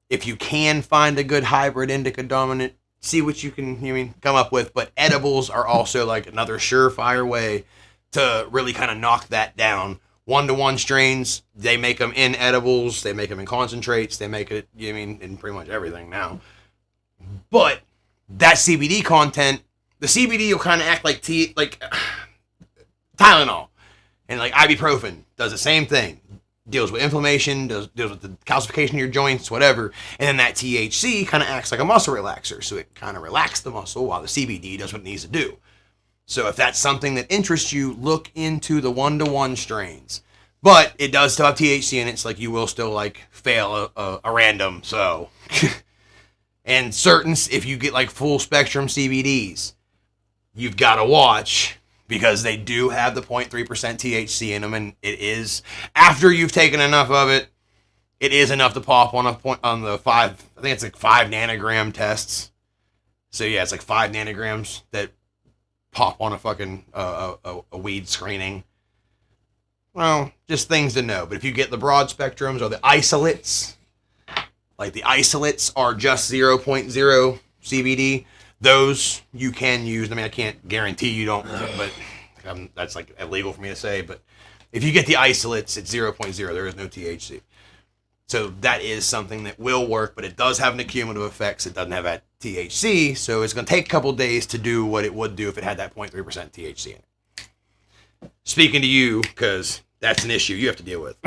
If you can find a good hybrid indica dominant, see what you can come up with. But edibles are also like another surefire way to really kind of knock that down. 1-to-1 strains, they make them in edibles, they make them in concentrates, they make it, in pretty much everything now. But that CBD content, the CBD will kind of act like Tylenol, and like ibuprofen does the same thing. Deals with inflammation, deals with the calcification of your joints, whatever. And then that THC kind of acts like a muscle relaxer, so it kind of relaxes the muscle while the CBD does what it needs to do. So if that's something that interests you, look into the 1-to-1 strains. But it does still have THC in it, so like you will still like fail a random, so. And if you get like full spectrum CBDs, you've got to watch, because they do have the 0.3% THC in them, and it is, after you've taken enough of it, it is enough to pop on the 5, I think it's like 5 nanogram tests. So yeah, it's like 5 nanograms that pop on a fucking a weed screening. Well, just things to know. But if you get the broad spectrums or the isolates, like the isolates are just 0.0 CBD, those you can use. I mean, I can't guarantee you don't, but that's like illegal for me to say. But if you get the isolates, it's 0.0. There is no THC. So that is something that will work, but it does have an accumulative effects. It doesn't have that THC, so it's going to take a couple days to do what it would do if it had that 0.3% THC in it. Speaking to you, because that's an issue you have to deal with.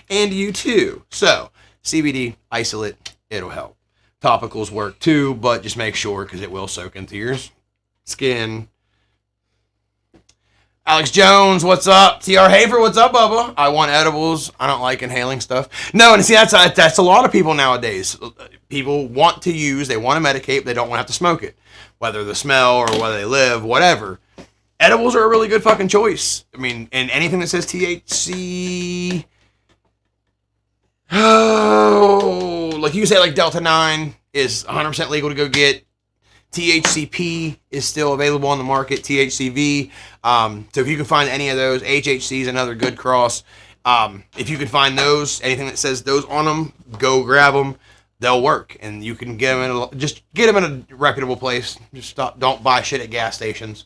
And you too. So, CBD, isolate, it'll help. Topicals work too, but just make sure, because it will soak into your skin. Alex Jones, what's up? TR Hafer, what's up, Bubba? I want edibles. I don't like inhaling stuff. No, and see, that's a lot of people nowadays. People want to use, they want to medicate, but they don't want to have to smoke it. Whether the smell or whether they live, whatever. Edibles are a really good fucking choice. I mean, and anything that says THC... Oh, like you say, like Delta 9 is 100% legal to go get. THCP is still available on the market. THCV. So if you can find any of those, HHC is another good cross. If you can find those, anything that says those on them, go grab them. They'll work, and you can get them in a reputable place. Just don't buy shit at gas stations.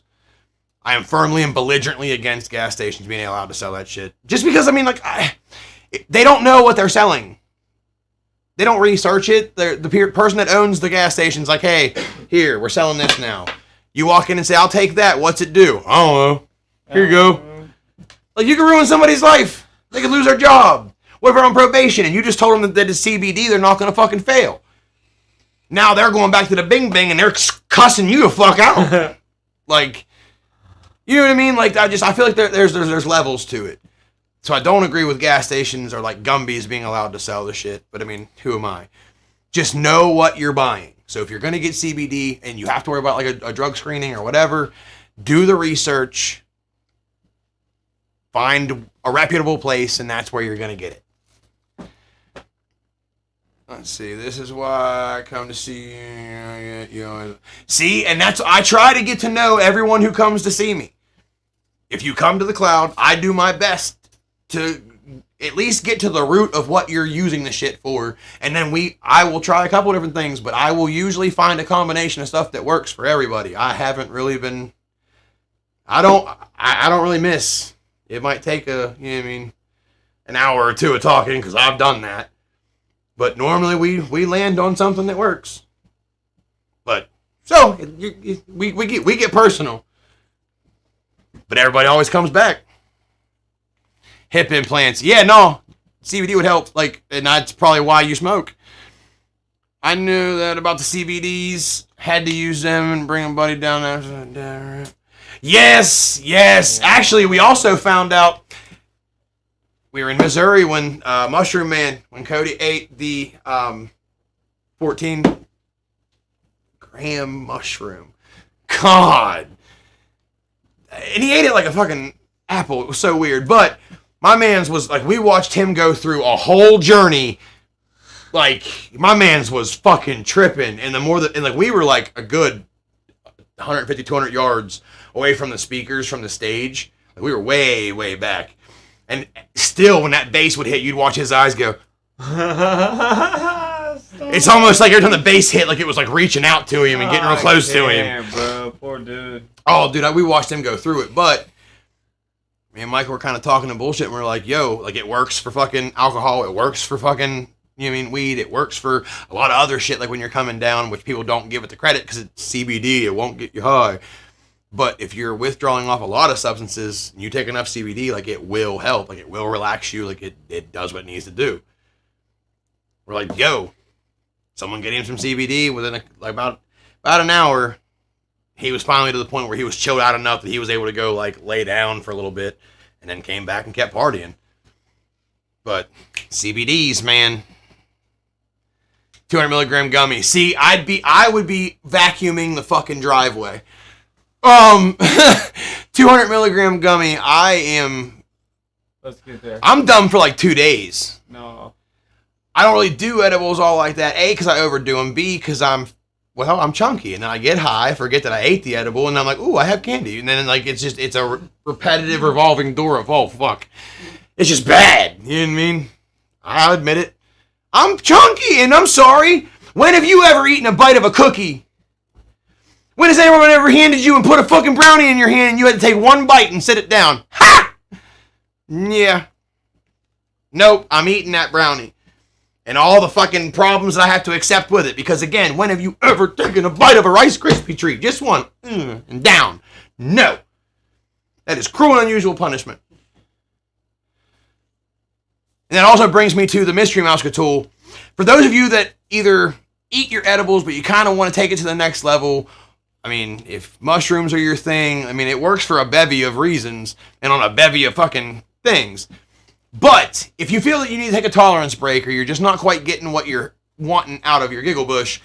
I am firmly and belligerently against gas stations being allowed to sell that shit. Just because, I mean, like, they don't know what they're selling. They don't research it. The person that owns the gas station's like, hey, here, we're selling this now. You walk in and say, I'll take that. What's it do? I don't know. Here you go. Like, you can ruin somebody's life. They could lose their job. What if they're on probation and you just told them that it's CBD, they're not going to fucking fail. Now they're going back to the bing bing and they're cussing you the fuck out. Like, you know what I mean? Like, I feel like there's levels to it. So I don't agree with gas stations or like Gumby's being allowed to sell the shit. But I mean, who am I? Just know what you're buying. So if you're going to get CBD and you have to worry about like a drug screening or whatever, do the research, find a reputable place, and that's where you're going to get it. Let's see. This is why I come to see you. See, and I try to get to know everyone who comes to see me. If you come to the Cloud, I do my best to at least get to the root of what you're using the shit for, and then I will try a couple different things, but I will usually find a combination of stuff that works for everybody. I haven't really been, I don't really miss. It might take an hour or two of talking, because I've done that, but normally we land on something that works. But so we get personal, but everybody always comes back. Hip implants. Yeah, no. CBD would help. Like, and that's probably why you smoke. I knew that about the CBDs. Had to use them and bring a buddy down there. Yes. Actually, we also found out. We were in Missouri when Mushroom Man, when Cody ate the 14-gram mushroom. God. And he ate it like a fucking apple. It was so weird. But my man's was like, we watched him go through a whole journey. Like, my man's was fucking tripping. And we were like a good 150, 200 yards away from the speakers, from the stage. Like, we were way, way back. And still, when that bass would hit, you'd watch his eyes go. It's almost like every time the bass hit, like it was like reaching out to him and getting real close to him. Bro, poor dude. Oh, dude, we watched him go through it. But me and Mike were kind of talking and bullshit, and we are like, yo, like, it works for fucking alcohol, it works for fucking, weed, it works for a lot of other shit, like when you're coming down, which people don't give it the credit because it's CBD, it won't get you high. But if you're withdrawing off a lot of substances, and you take enough CBD, like, it will help, like, it will relax you, like, it does what it needs to do. We're like, yo, someone get him some CBD within about an hour. He was finally to the point where he was chilled out enough that he was able to go, like, lay down for a little bit and then came back and kept partying. But CBDs, man. 200 milligram gummy. See, I would be vacuuming the fucking driveway. 200 milligram gummy, Let's get there. I'm done for like 2 days. No. I don't really do edibles all like that. A, because I overdo them. B, because I'm chunky, and then I get high, forget that I ate the edible, and I'm like, ooh, I have candy. And then, like, it's a repetitive revolving door of, oh, fuck. It's just bad. You know what I mean? I'll admit it. I'm chunky, and I'm sorry. When have you ever eaten a bite of a cookie? When has anyone ever handed you and put a fucking brownie in your hand, and you had to take one bite and sit it down? Ha! Yeah. Nope, I'm eating that brownie. And all the fucking problems that I have to accept with it. Because, again, when have you ever taken a bite of a Rice Krispie treat? Just one. And down. No. That is cruel and unusual punishment. And that also brings me to the Mystery Mouse tool. For those of you that either eat your edibles, but you kind of want to take it to the next level, I mean, if mushrooms are your thing, I mean, it works for a bevy of reasons and on a bevy of fucking things. But if you feel that you need to take a tolerance break or you're just not quite getting what you're wanting out of your giggle bush,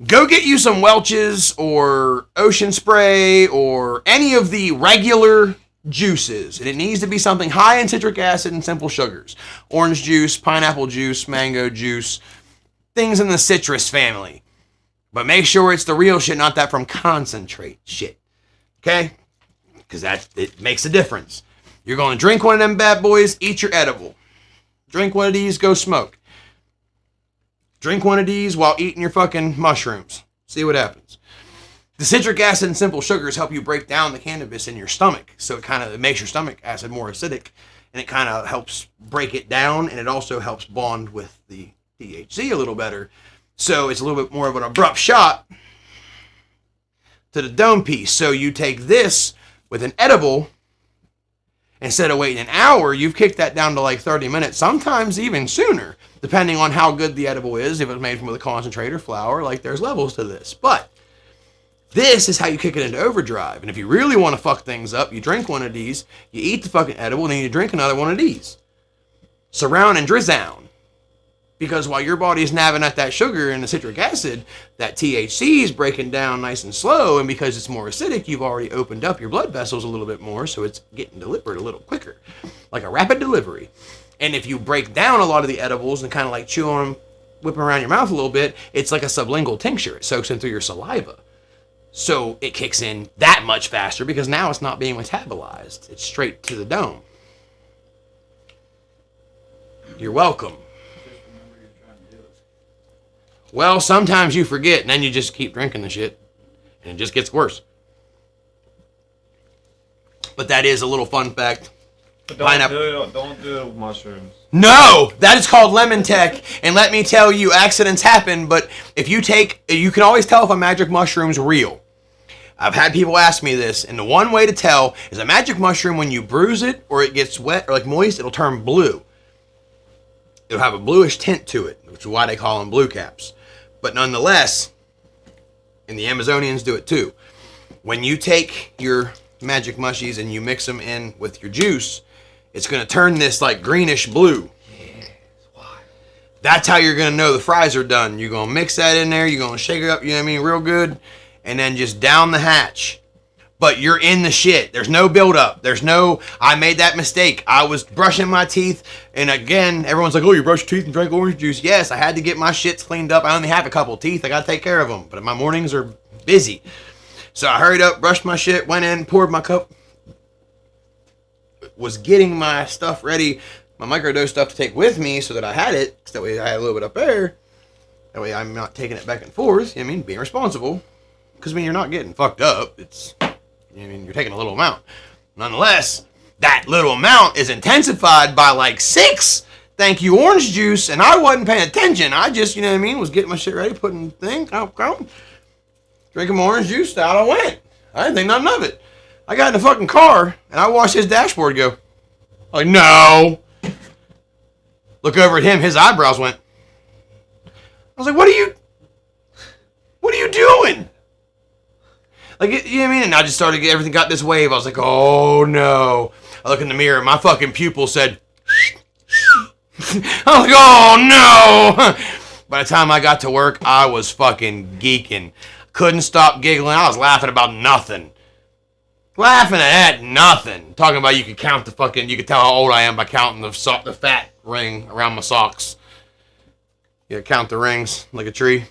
go get you some Welch's or Ocean Spray or any of the regular juices. And it needs to be something high in citric acid and simple sugars. Orange juice, pineapple juice, mango juice, things in the citrus family. But make sure it's the real shit, not that from concentrate shit. Okay? Because it makes a difference. You're going to drink one of them bad boys, eat your edible. Drink one of these, go smoke. Drink one of these while eating your fucking mushrooms. See what happens. The citric acid and simple sugars help you break down the cannabis in your stomach. So it makes your stomach acid more acidic. And it kind of helps break it down. And it also helps bond with the THC a little better. So it's a little bit more of an abrupt shot to the dome piece. So you take this with an edible. Instead of waiting an hour, you've kicked that down to like 30 minutes, sometimes even sooner, depending on how good the edible is. If it's made from a concentrate or flour, like there's levels to this. But this is how you kick it into overdrive. And if you really want to fuck things up, you drink one of these, you eat the fucking edible, and then you drink another one of these. Surround and drizown. Because while your body is nabbing at that sugar and the citric acid, that THC is breaking down nice and slow, and because it's more acidic, you've already opened up your blood vessels a little bit more, so it's getting delivered a little quicker, like a rapid delivery. And if you break down a lot of the edibles and kind of like chew on them, whip them around your mouth a little bit, it's like a sublingual tincture. It soaks in through your saliva. So it kicks in that much faster because now it's not being metabolized. It's straight to the dome. You're welcome. Well, sometimes you forget, and then you just keep drinking the shit, and it just gets worse. But that is a little fun fact. But don't do mushrooms. No! That is called lemon tech, and let me tell you, accidents happen, but if you can always tell if a magic mushroom's real. I've had people ask me this, and the one way to tell is a magic mushroom, when you bruise it, or it gets wet, or like moist, it'll turn blue. It'll have a bluish tint to it, which is why they call them blue caps. But nonetheless, and the Amazonians do it too, when you take your magic mushies and you mix them in with your juice, it's going to turn this like greenish blue. That's how you're going to know the fries are done. You're going to mix that in there, you're going to shake it up, you know what I mean, real good, and then just down the hatch. But you're in the shit. There's no buildup. There's no, I made that mistake. I was brushing my teeth, and again, everyone's like, oh, you brush your teeth and drink orange juice. Yes, I had to get my shits cleaned up. I only have a couple teeth. I got to take care of them. But my mornings are busy. So I hurried up, brushed my shit, went in, poured my cup, was getting my stuff ready, my microdose stuff to take with me so that I had it. So that way I had a little bit up there. That way I'm not taking it back and forth. You know what I mean? Being responsible. Because, I mean, you're not getting fucked up. It's... I mean, you're taking a little amount. Nonetheless, that little amount is intensified by like 6 thank you orange juice, and I wasn't paying attention. I just, you know what I mean, was getting my shit ready, putting the thing, drinking my orange juice, out I went. I didn't think nothing of it. I got in the fucking car, and I watched his dashboard go. Like, no. Look over at him, his eyebrows went. I was like, what are you doing? Like, you know what I mean? And I just started, everything got this wave. I was like, oh no. I look in the mirror, my fucking pupil said, I was like, oh no. By the time I got to work, I was fucking geeking. Couldn't stop giggling. I was laughing about nothing. Laughing at nothing. Talking about you could count the fucking, you could tell how old I am by counting the fat ring around my socks. You count the rings like a tree.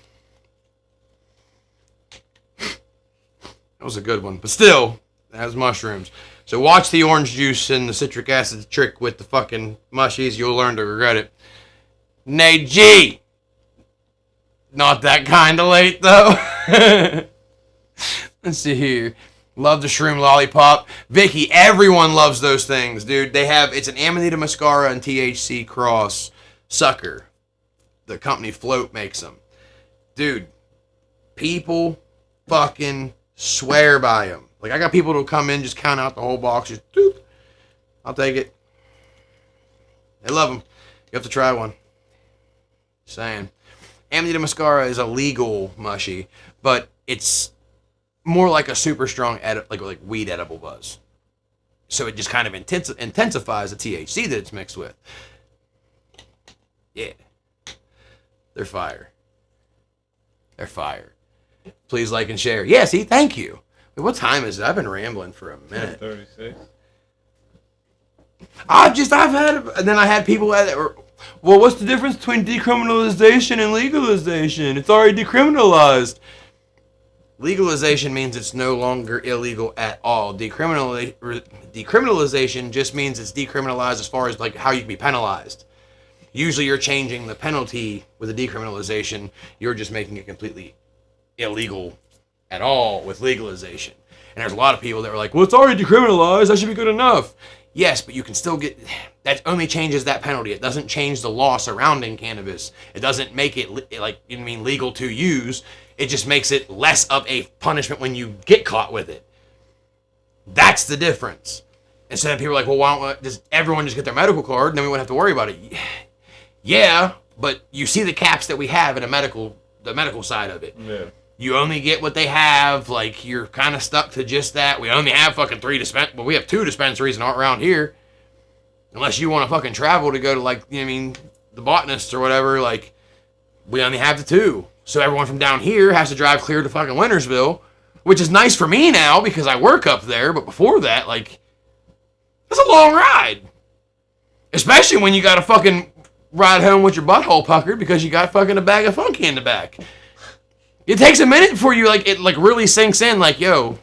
That was a good one. But still, it has mushrooms. So watch the orange juice and the citric acid trick with the fucking mushies. You'll learn to regret it. Nay, G. Not that kind of late, though. Let's see here. Love the shroom lollipop. Vicky, everyone loves those things, dude. It's an Amanita muscara and THC cross sucker. The company Float makes them. Dude, people fucking swear by them. Like, I got people who'll come in, just count out the whole box. Just, doop. I'll take it. They love them. You have to try one. Just saying. Amanita muscara is a legal mushy, but it's more like a super strong like weed edible buzz. So it just kind of intensifies the THC that it's mixed with. Yeah. They're fire. They're fire. Please like and share. Yeah, see, thank you. Wait, what time is it? I've been rambling for a minute. 36. I had people that were, well, what's the difference between decriminalization and legalization? It's already decriminalized. Legalization means it's no longer illegal at all. Decriminalization just means it's decriminalized as far as like how you can be penalized. Usually you're changing the penalty with a decriminalization. You're just making it completely illegal at all with legalization. And there's a lot of people that are like, well, it's already decriminalized. That should be good enough. Yes, but you can still get, that only changes that penalty. It doesn't change the law surrounding cannabis. It doesn't make it legal to use. It just makes it less of a punishment when you get caught with it. That's the difference. And so then people are like, well, why don't does everyone just get their medical card and then we wouldn't have to worry about it? Yeah, but you see the caps that we have in the medical side of it. Yeah. You only get what they have. Like, you're kind of stuck to just that. We only have fucking 3 dispensaries. Well, we have 2 dispensaries around here. Unless you want to fucking travel to go to, like, you know what I mean, the botanists or whatever, like, we only have the 2. So everyone from down here has to drive clear to fucking Wintersville, which is nice for me now because I work up there. But before that, like, that's a long ride. Especially when you got to fucking ride home with your butthole puckered because you got fucking a bag of Funky in the back. It takes a minute before you, like, it, like, really sinks in, like, yo,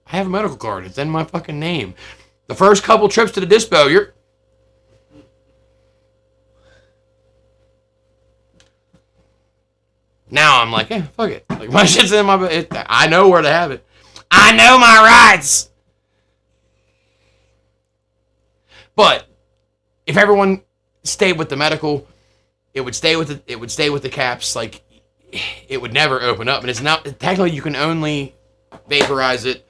I have a medical card. It's in my fucking name. The first couple trips to the dispo, you're... Now I'm like, fuck it. Like, my shit's in my... I know where to have it. I know my rights! But if everyone stayed with the medical, it would stay with the caps, like... It would never open up, and it's not technically you can only vaporize it.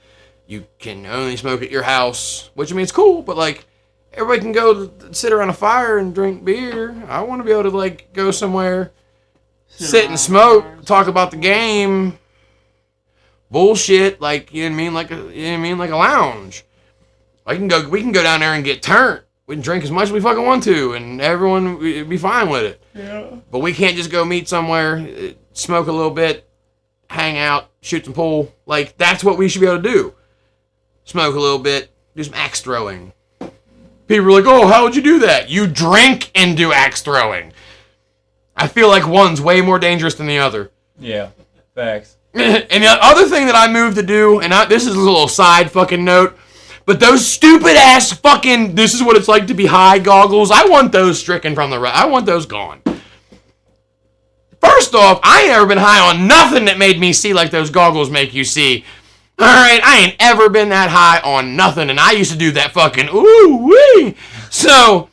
You can only smoke at your house, which I mean it's cool, but like everybody can go sit around a fire and drink beer. I want to be able to like go somewhere, sit and smoke, talk about the game, bullshit, like you know what I mean, like a lounge. We can go down there and get turned. We can drink as much as we fucking want to, and everyone would be fine with it. Yeah. But we can't just go meet somewhere, smoke a little bit, hang out, shoot some pool. Like, that's what we should be able to do. Smoke a little bit, do some axe throwing. People are like, oh, how would you do that? You drink and do axe throwing. I feel like one's way more dangerous than the other. Yeah, facts. And the other thing that I moved to do, and this is a little side fucking note, but those stupid ass fucking, this is what it's like to be high goggles, I want those stricken from the I want those gone. First off, I ain't ever been high on nothing that made me see like those goggles make you see. Alright, I ain't ever been that high on nothing, and I used to do that fucking ooh-wee. So,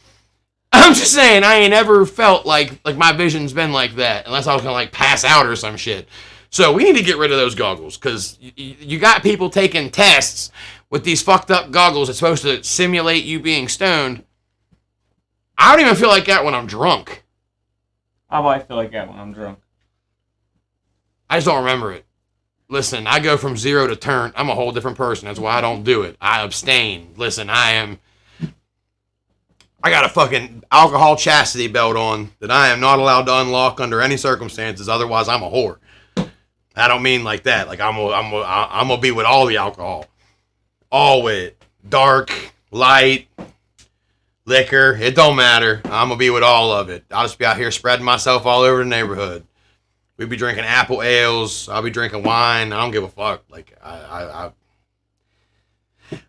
I'm just saying, I ain't ever felt like my vision's been like that, unless I was gonna like pass out or some shit. So, we need to get rid of those goggles, because you got people taking tests with these fucked up goggles that's supposed to simulate you being stoned. I don't even feel like that when I'm drunk. I might feel like that when I'm drunk. I just don't remember it. Listen, I go from 0 to turn. I'm a whole different person. That's why I don't do it. I abstain. Listen, I got a fucking alcohol chastity belt on that I am not allowed to unlock under any circumstances. Otherwise, I'm a whore. I don't mean like that. Like, I'm gonna be with all the alcohol. All with it. Dark, light, liquor, it don't matter. I'm gonna be with all of it. I'll just be out here spreading myself all over the neighborhood. We'd be drinking apple ales. I'll be drinking wine. I don't give a fuck. Like,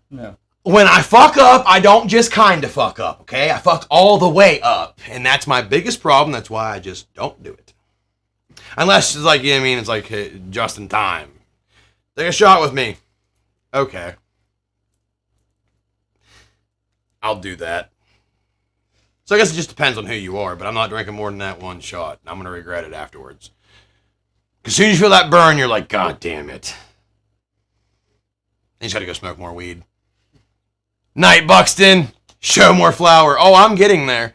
No. When I fuck up, I don't just kind of fuck up, okay? I fuck all the way up. And that's my biggest problem. That's why I just don't do it. Unless it's like, you know what I mean? It's like, hey, just in time. Take a shot with me. Okay. I'll do that. So I guess it just depends on who you are, but I'm not drinking more than that one shot. I'm going to regret it afterwards. As soon as you feel that burn, you're like, God damn it. You just got to go smoke more weed. Night, Buxton. Show more flour. Oh, I'm getting there.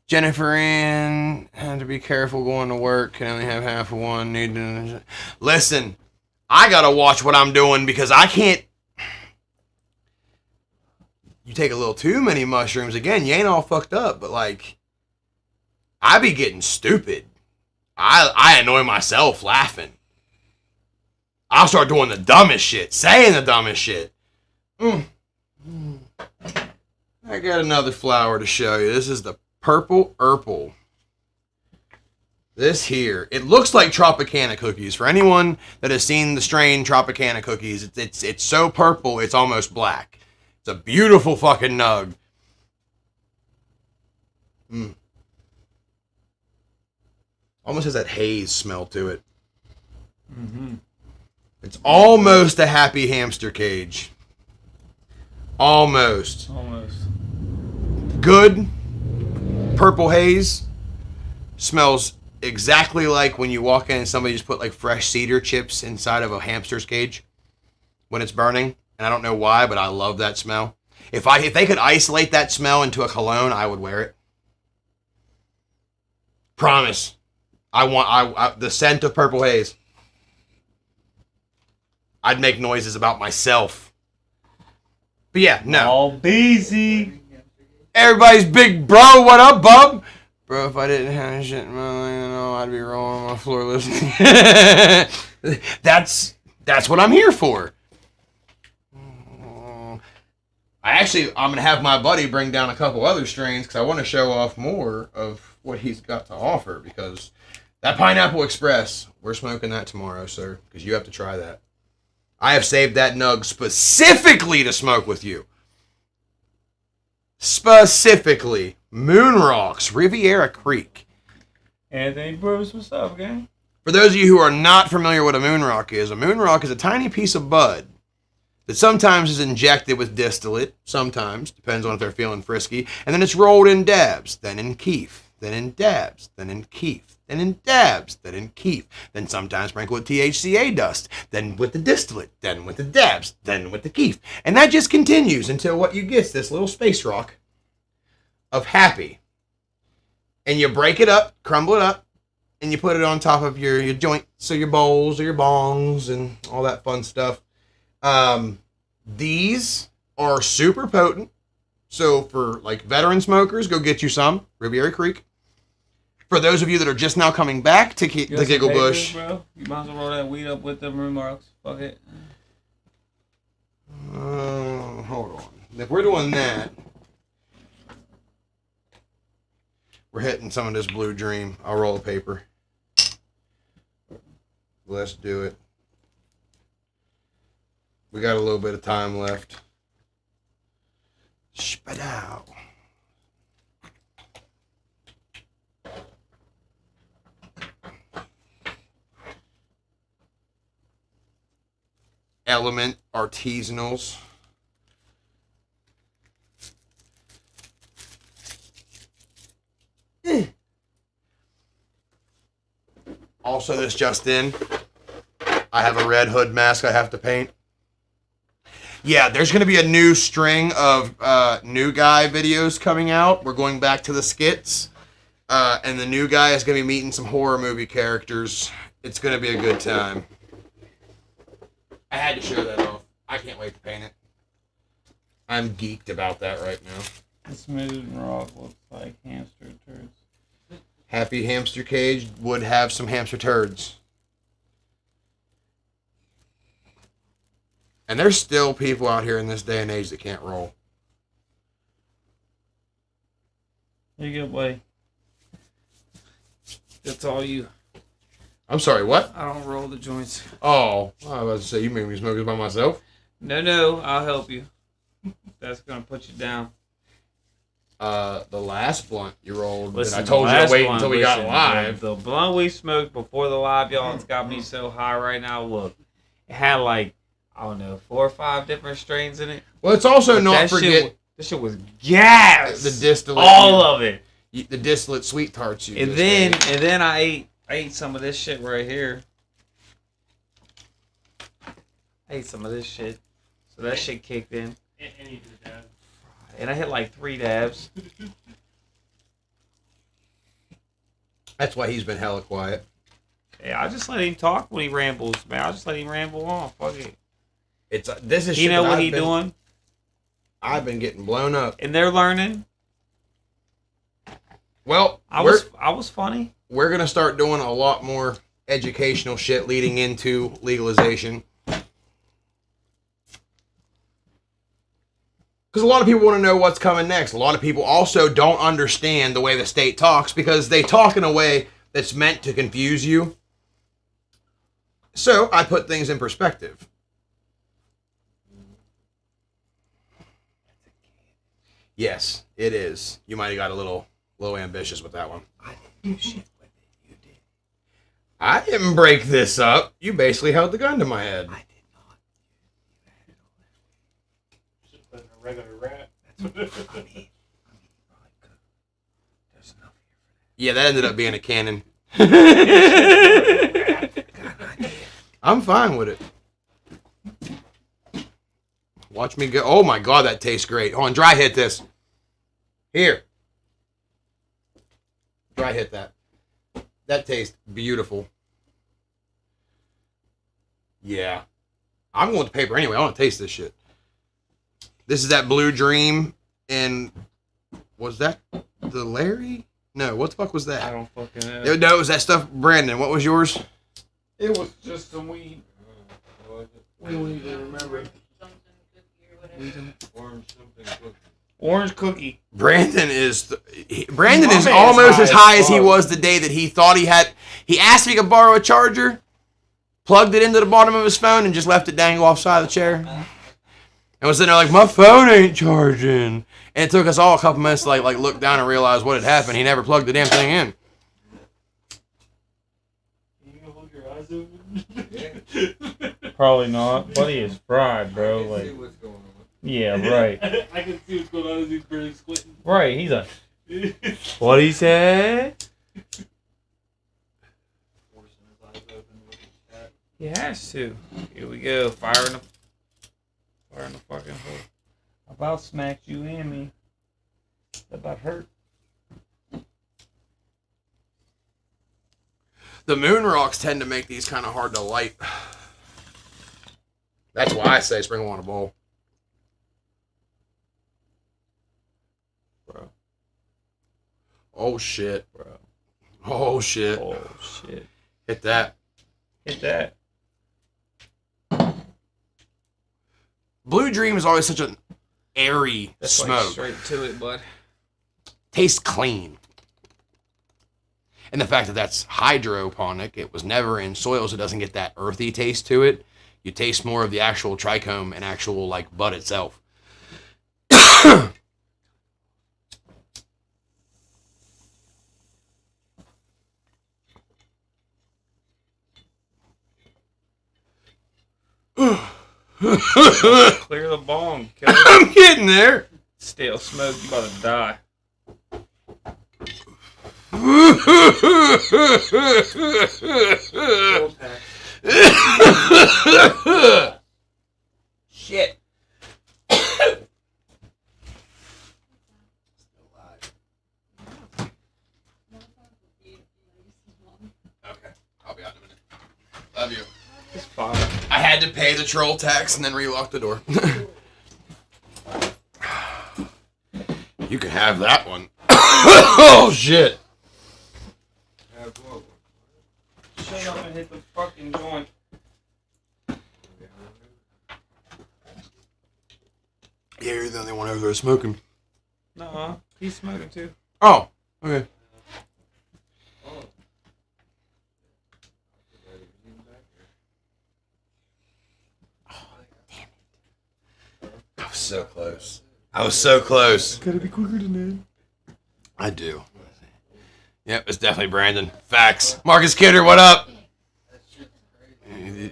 Jennifer Ann had to be careful going to work. Can only have half of one. Listen, I gotta watch what I'm doing because I can't. You take a little too many mushrooms, again, you ain't all fucked up, but like, I be getting stupid. I annoy myself laughing. I'll start doing the dumbest shit, saying the dumbest shit. I got another flower to show you. This is the Purple Urple. This here, it looks like Tropicana cookies. For anyone that has seen the strain Tropicana cookies, it's so purple, it's almost black. It's a beautiful fucking nug. Almost has that haze smell to it. Mm-hmm. It's almost a happy hamster cage. Almost. Good. Purple haze. Smells exactly like when you walk in and somebody just put like fresh cedar chips inside of a hamster's cage when it's burning. And I don't know why, but I love that smell. If they could isolate that smell into a cologne, I would wear it. Promise. I want the scent of purple haze. I'd make noises about myself. But yeah, no. All busy. Everybody's big bro. What up, bub? Bro, if I didn't have shit in my life, you know, I'd be rolling on my floor listening. That's what I'm here for. I'm going to have my buddy bring down a couple other strains because I want to show off more of what he's got to offer because that Pineapple Express, we're smoking that tomorrow, sir, because you have to try that. I have saved that nug specifically to smoke with you. Specifically, Moon Rocks, Riviera Creek. Anthony Bruce, what's up, gang? For those of you who are not familiar with a moon rock is a tiny piece of bud that sometimes is injected with distillate, sometimes, depends on if they're feeling frisky, and then it's rolled in dabs, then in keef, then in dabs, then in keef, then in dabs, then in keef, then sometimes sprinkled with THCA dust, then with the distillate, then with the dabs, then with the keef. And that just continues until what you get is this little space rock of happy. And you break it up, crumble it up, and you put it on top of your joints, so your bowls or your bongs and all that fun stuff. These are super potent. So for like veteran smokers, go get you some. Riviera Creek. For those of you that are just now coming back to the Giggle Bush. Bro? You might as well roll that weed up with them remarks. Fuck it. Hold on. If we're doing that, we're hitting some of this Blue Dream. I'll roll the paper. Let's do it. We got a little bit of time left. Spadow. Element Artisanals. Also, this just in, I have a Red Hood mask I have to paint. Yeah, there's going to be a new string of new guy videos coming out. We're going back to the skits. And the new guy is going to be meeting some horror movie characters. It's going to be a good time. I had to show that off. I can't wait to paint it. I'm geeked about that right now. The smooth rock looks like hamster turds. Happy Hamster Cage would have some hamster turds. And there's still people out here in this day and age that can't roll. You good, buddy. That's all you. I'm sorry, what? I don't roll the joints. Oh, I was about to say, you made me smoke it by myself? No, I'll help you. That's going to put you down. The last blunt you rolled, Listen, and I told you to wait until we got live. The blunt we smoked before the live, y'all, it's got me so high right now. Look, it had like, I don't know, 4 or 5 different strains in it. Well, it's also But not forget this shit was gas. the distillate. All of it. The distillate sweet tarts you And just then I ate some of this shit right here. I ate some of this shit. So that shit kicked in. And you did that. And I hit like 3 dabs. That's why he's been hella quiet. Yeah, I just let him talk when he rambles, man. I just let him ramble on. Fuck it. This is. He shit know that what I've he been- doing, I've been getting blown up. and they're learning. Well, I was funny. we're gonna start doing a lot more educational shit leading into legalization. Because a lot of people want to know what's coming next. A lot of people also don't understand the way the state talks because they talk in a way that's meant to confuse you. So I put things in perspective. Yes, it is. You might have got a little ambitious with that one. I didn't do shit with it. You did. I didn't break this up. You basically held the gun to my head. I did not. You had it all that. Just put in a regular rat. There's enough here for that. Yeah, that ended up being a cannon. I'm fine with it. Watch me go. Oh my god, that tastes great. Hold on, dry hit this. Here. Dry hit that. That tastes beautiful. Yeah. I'm going to paper anyway. I want to taste this shit. This is that Blue Dream, and was that the Larry? No, what the fuck was that? I don't fucking know. No, it was that stuff. Brandon, what was yours? It was just some weed. We don't even remember. Orange something cookie. Orange cookie. Brandon is My man's almost as high high as he fuck. was the day that he thought he had. He asked if he could borrow a charger, plugged it into the bottom of his phone, and just left it dangle off the side of the chair. And was sitting there like, my phone ain't charging. And it took us all a couple minutes to like look down and realize what had happened. He never plugged the damn thing in. You gonna hold your eyes open? Probably not. Buddy is fried, bro. Like, what's going on. yeah, right. I can see what's going on as he's barely squinting. Right. He's like, what he said? Forcing his eyes open, looking at chat. He has to. Here we go. Fire in the fucking hole. I about smacked you and me. That about hurt. The moon rocks tend to make these kind of hard to light. That's why I say sprinkle on a bowl. Bro. Oh shit. Bro. Oh shit. Oh shit. Hit that. Hit that. Blue Dream is always such an airy That's smoke. like straight to it, bud. Tastes clean. And the fact that that's hydroponic, it was never in soil, so it doesn't get that earthy taste to it. You taste more of the actual trichome and actual like bud itself. Clear the bong, killer. I'm getting there. Stale smoke, you about to die. Shit. Okay, I'll be out in a minute. Love you. It's fine. I had to pay the troll tax and then relock the door. You can have that one. Oh shit. Shut up and hit the fucking joint. Yeah, you're the only one over there smoking. Nuh-uh. He's smoking too. Oh, okay. I was so close. I was so close. Gotta be quicker than that. I do. Yep, it's definitely Brandon. Facts. Marcus Kidder, what up?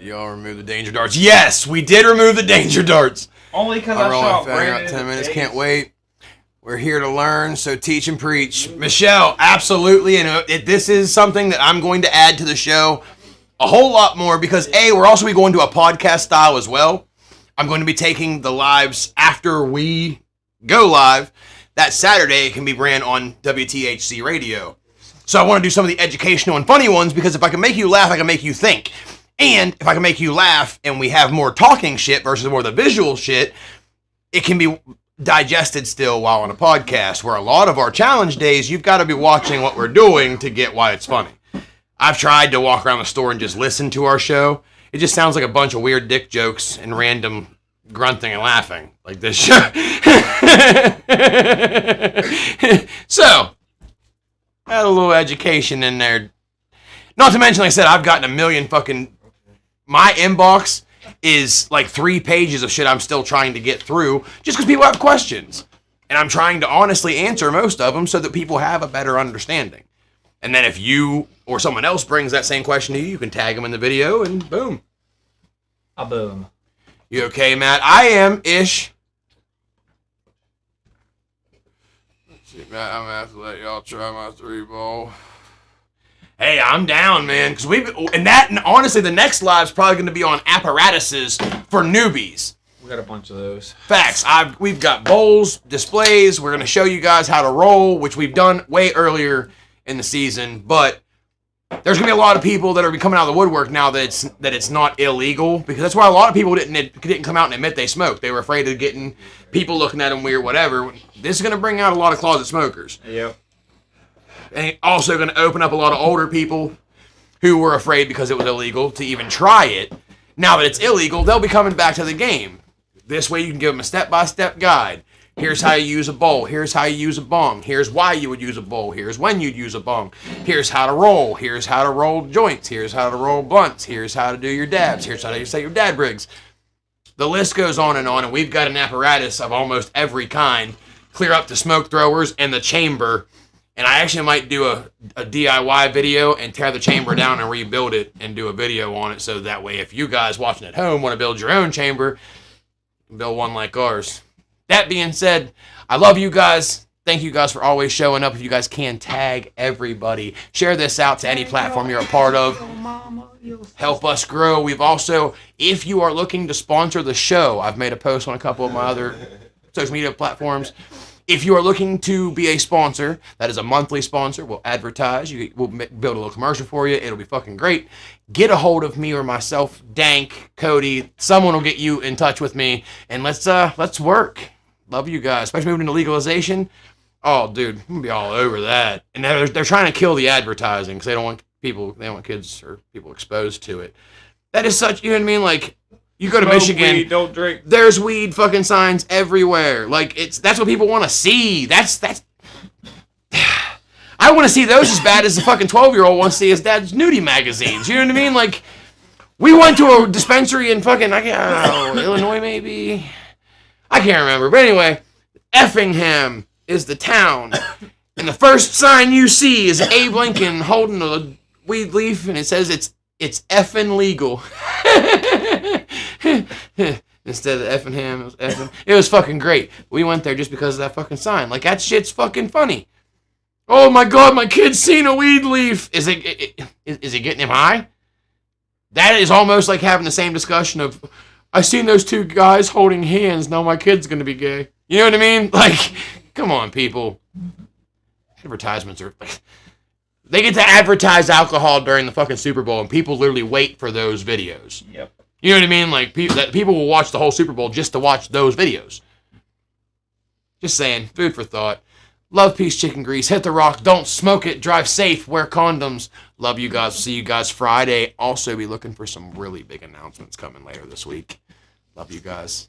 Y'all remove the danger darts. Yes, we did remove the danger darts. Only because I I'm rolling shot fang Brandon. out 10 in the minutes. face. Can't wait. We're here to learn, so teach and preach. Michelle, absolutely. And this is something that I'm going to add to the show a whole lot more because, A, we're also going to a podcast style as well. I'm going to be taking the lives after we go live. That Saturday, it can be ran on WTHC radio. So I want to do some of the educational and funny ones because if I can make you laugh, I can make you think. And if I can make you laugh and we have more talking shit versus more of the visual shit, it can be digested still while on a podcast, where a lot of our challenge days, you've got to be watching what we're doing to get why it's funny. I've tried to walk around the store and just listen to our show. It just sounds like a bunch of weird dick jokes and random grunting and laughing, like this show. So, had a little education in there. Not to mention, like I said, I've gotten a million fucking... My inbox is like 3 pages of shit I'm still trying to get through just because people have questions. And I'm trying to honestly answer most of them so that people have a better understanding. And then if you or someone else brings that same question to you, you can tag them in the video and boom. A boom. You okay, Matt? I am, ish. Let's see, Matt, I'm going to have to let y'all try my 3-ball. Hey, I'm down, man. And honestly, the next live's probably going to be on apparatuses for newbies. We got a bunch of those. Facts. We've got bowls, displays. We're going to show you guys how to roll, which we've done way earlier in the season. But there's going to be a lot of people that are coming out of the woodwork now that it's not illegal, because that's why a lot of people didn't come out and admit they smoked. They were afraid of getting people looking at them weird, whatever. This is going to bring out a lot of closet smokers. Yep. And also going to open up a lot of older people who were afraid because it was illegal to even try it. Now that it's illegal, they'll be coming back to the game. This way you can give them a step-by-step guide. Here's how you use a bowl. Here's how you use a bong. Here's why you would use a bowl. Here's when you'd use a bong. Here's how to roll. Here's how to roll joints. Here's how to roll blunts. Here's how to do your dabs. Here's how to set your dad rigs. The list goes on, and we've got an apparatus of almost every kind. Clear up the smoke throwers and the chamber. And I actually might do a DIY video and tear the chamber down and rebuild it and do a video on it, so that way if you guys watching at home want to build your own chamber, build one like ours. That being said, I love you guys. Thank you guys for always showing up. If you guys can, tag everybody. Share this out to any platform you're a part of. Help us grow. We've also, if you are looking to sponsor the show, I've made a post on a couple of my other social media platforms. If you are looking to be a sponsor, that is a monthly sponsor, we'll advertise. We'll build a little commercial for you. It'll be fucking great. Get a hold of me or myself, Dank, Cody. Someone will get you in touch with me, and let's work. Love you guys, especially moving into legalization. Oh, dude, I'm gonna be all over that. And they're trying to kill the advertising because they don't want kids or people exposed to it. That is such, you know what I mean? Like, you go to Michigan, weed, don't drink. There's weed fucking signs everywhere. Like, that's what people want to see. That's I want to see those as bad as the fucking 12-year-old wants to see his dad's nudie magazines. You know what I mean? Like, we went to a dispensary in fucking, Illinois maybe? I can't remember. But anyway, Effingham is the town. And the first sign you see is Abe Lincoln holding a weed leaf, and it says it's effing legal. Instead of Effingham, it was effing. It was fucking great. We went there just because of that fucking sign. Like, that shit's fucking funny. Oh my god, my kid's seen a weed leaf. Is it getting him high? That is almost like having the same discussion of, I seen those two guys holding hands, now my kid's gonna be gay. You know what I mean? Like, come on, people. Advertisements are... They get to advertise alcohol during the fucking Super Bowl, and people literally wait for those videos. Yep. You know what I mean? Like, people will watch the whole Super Bowl just to watch those videos. Just saying. Food for thought. Love, peace, chicken grease. Hit the rock. Don't smoke it. Drive safe. Wear condoms. Love you guys. See you guys Friday. Also, be looking for some really big announcements coming later this week. Love you guys.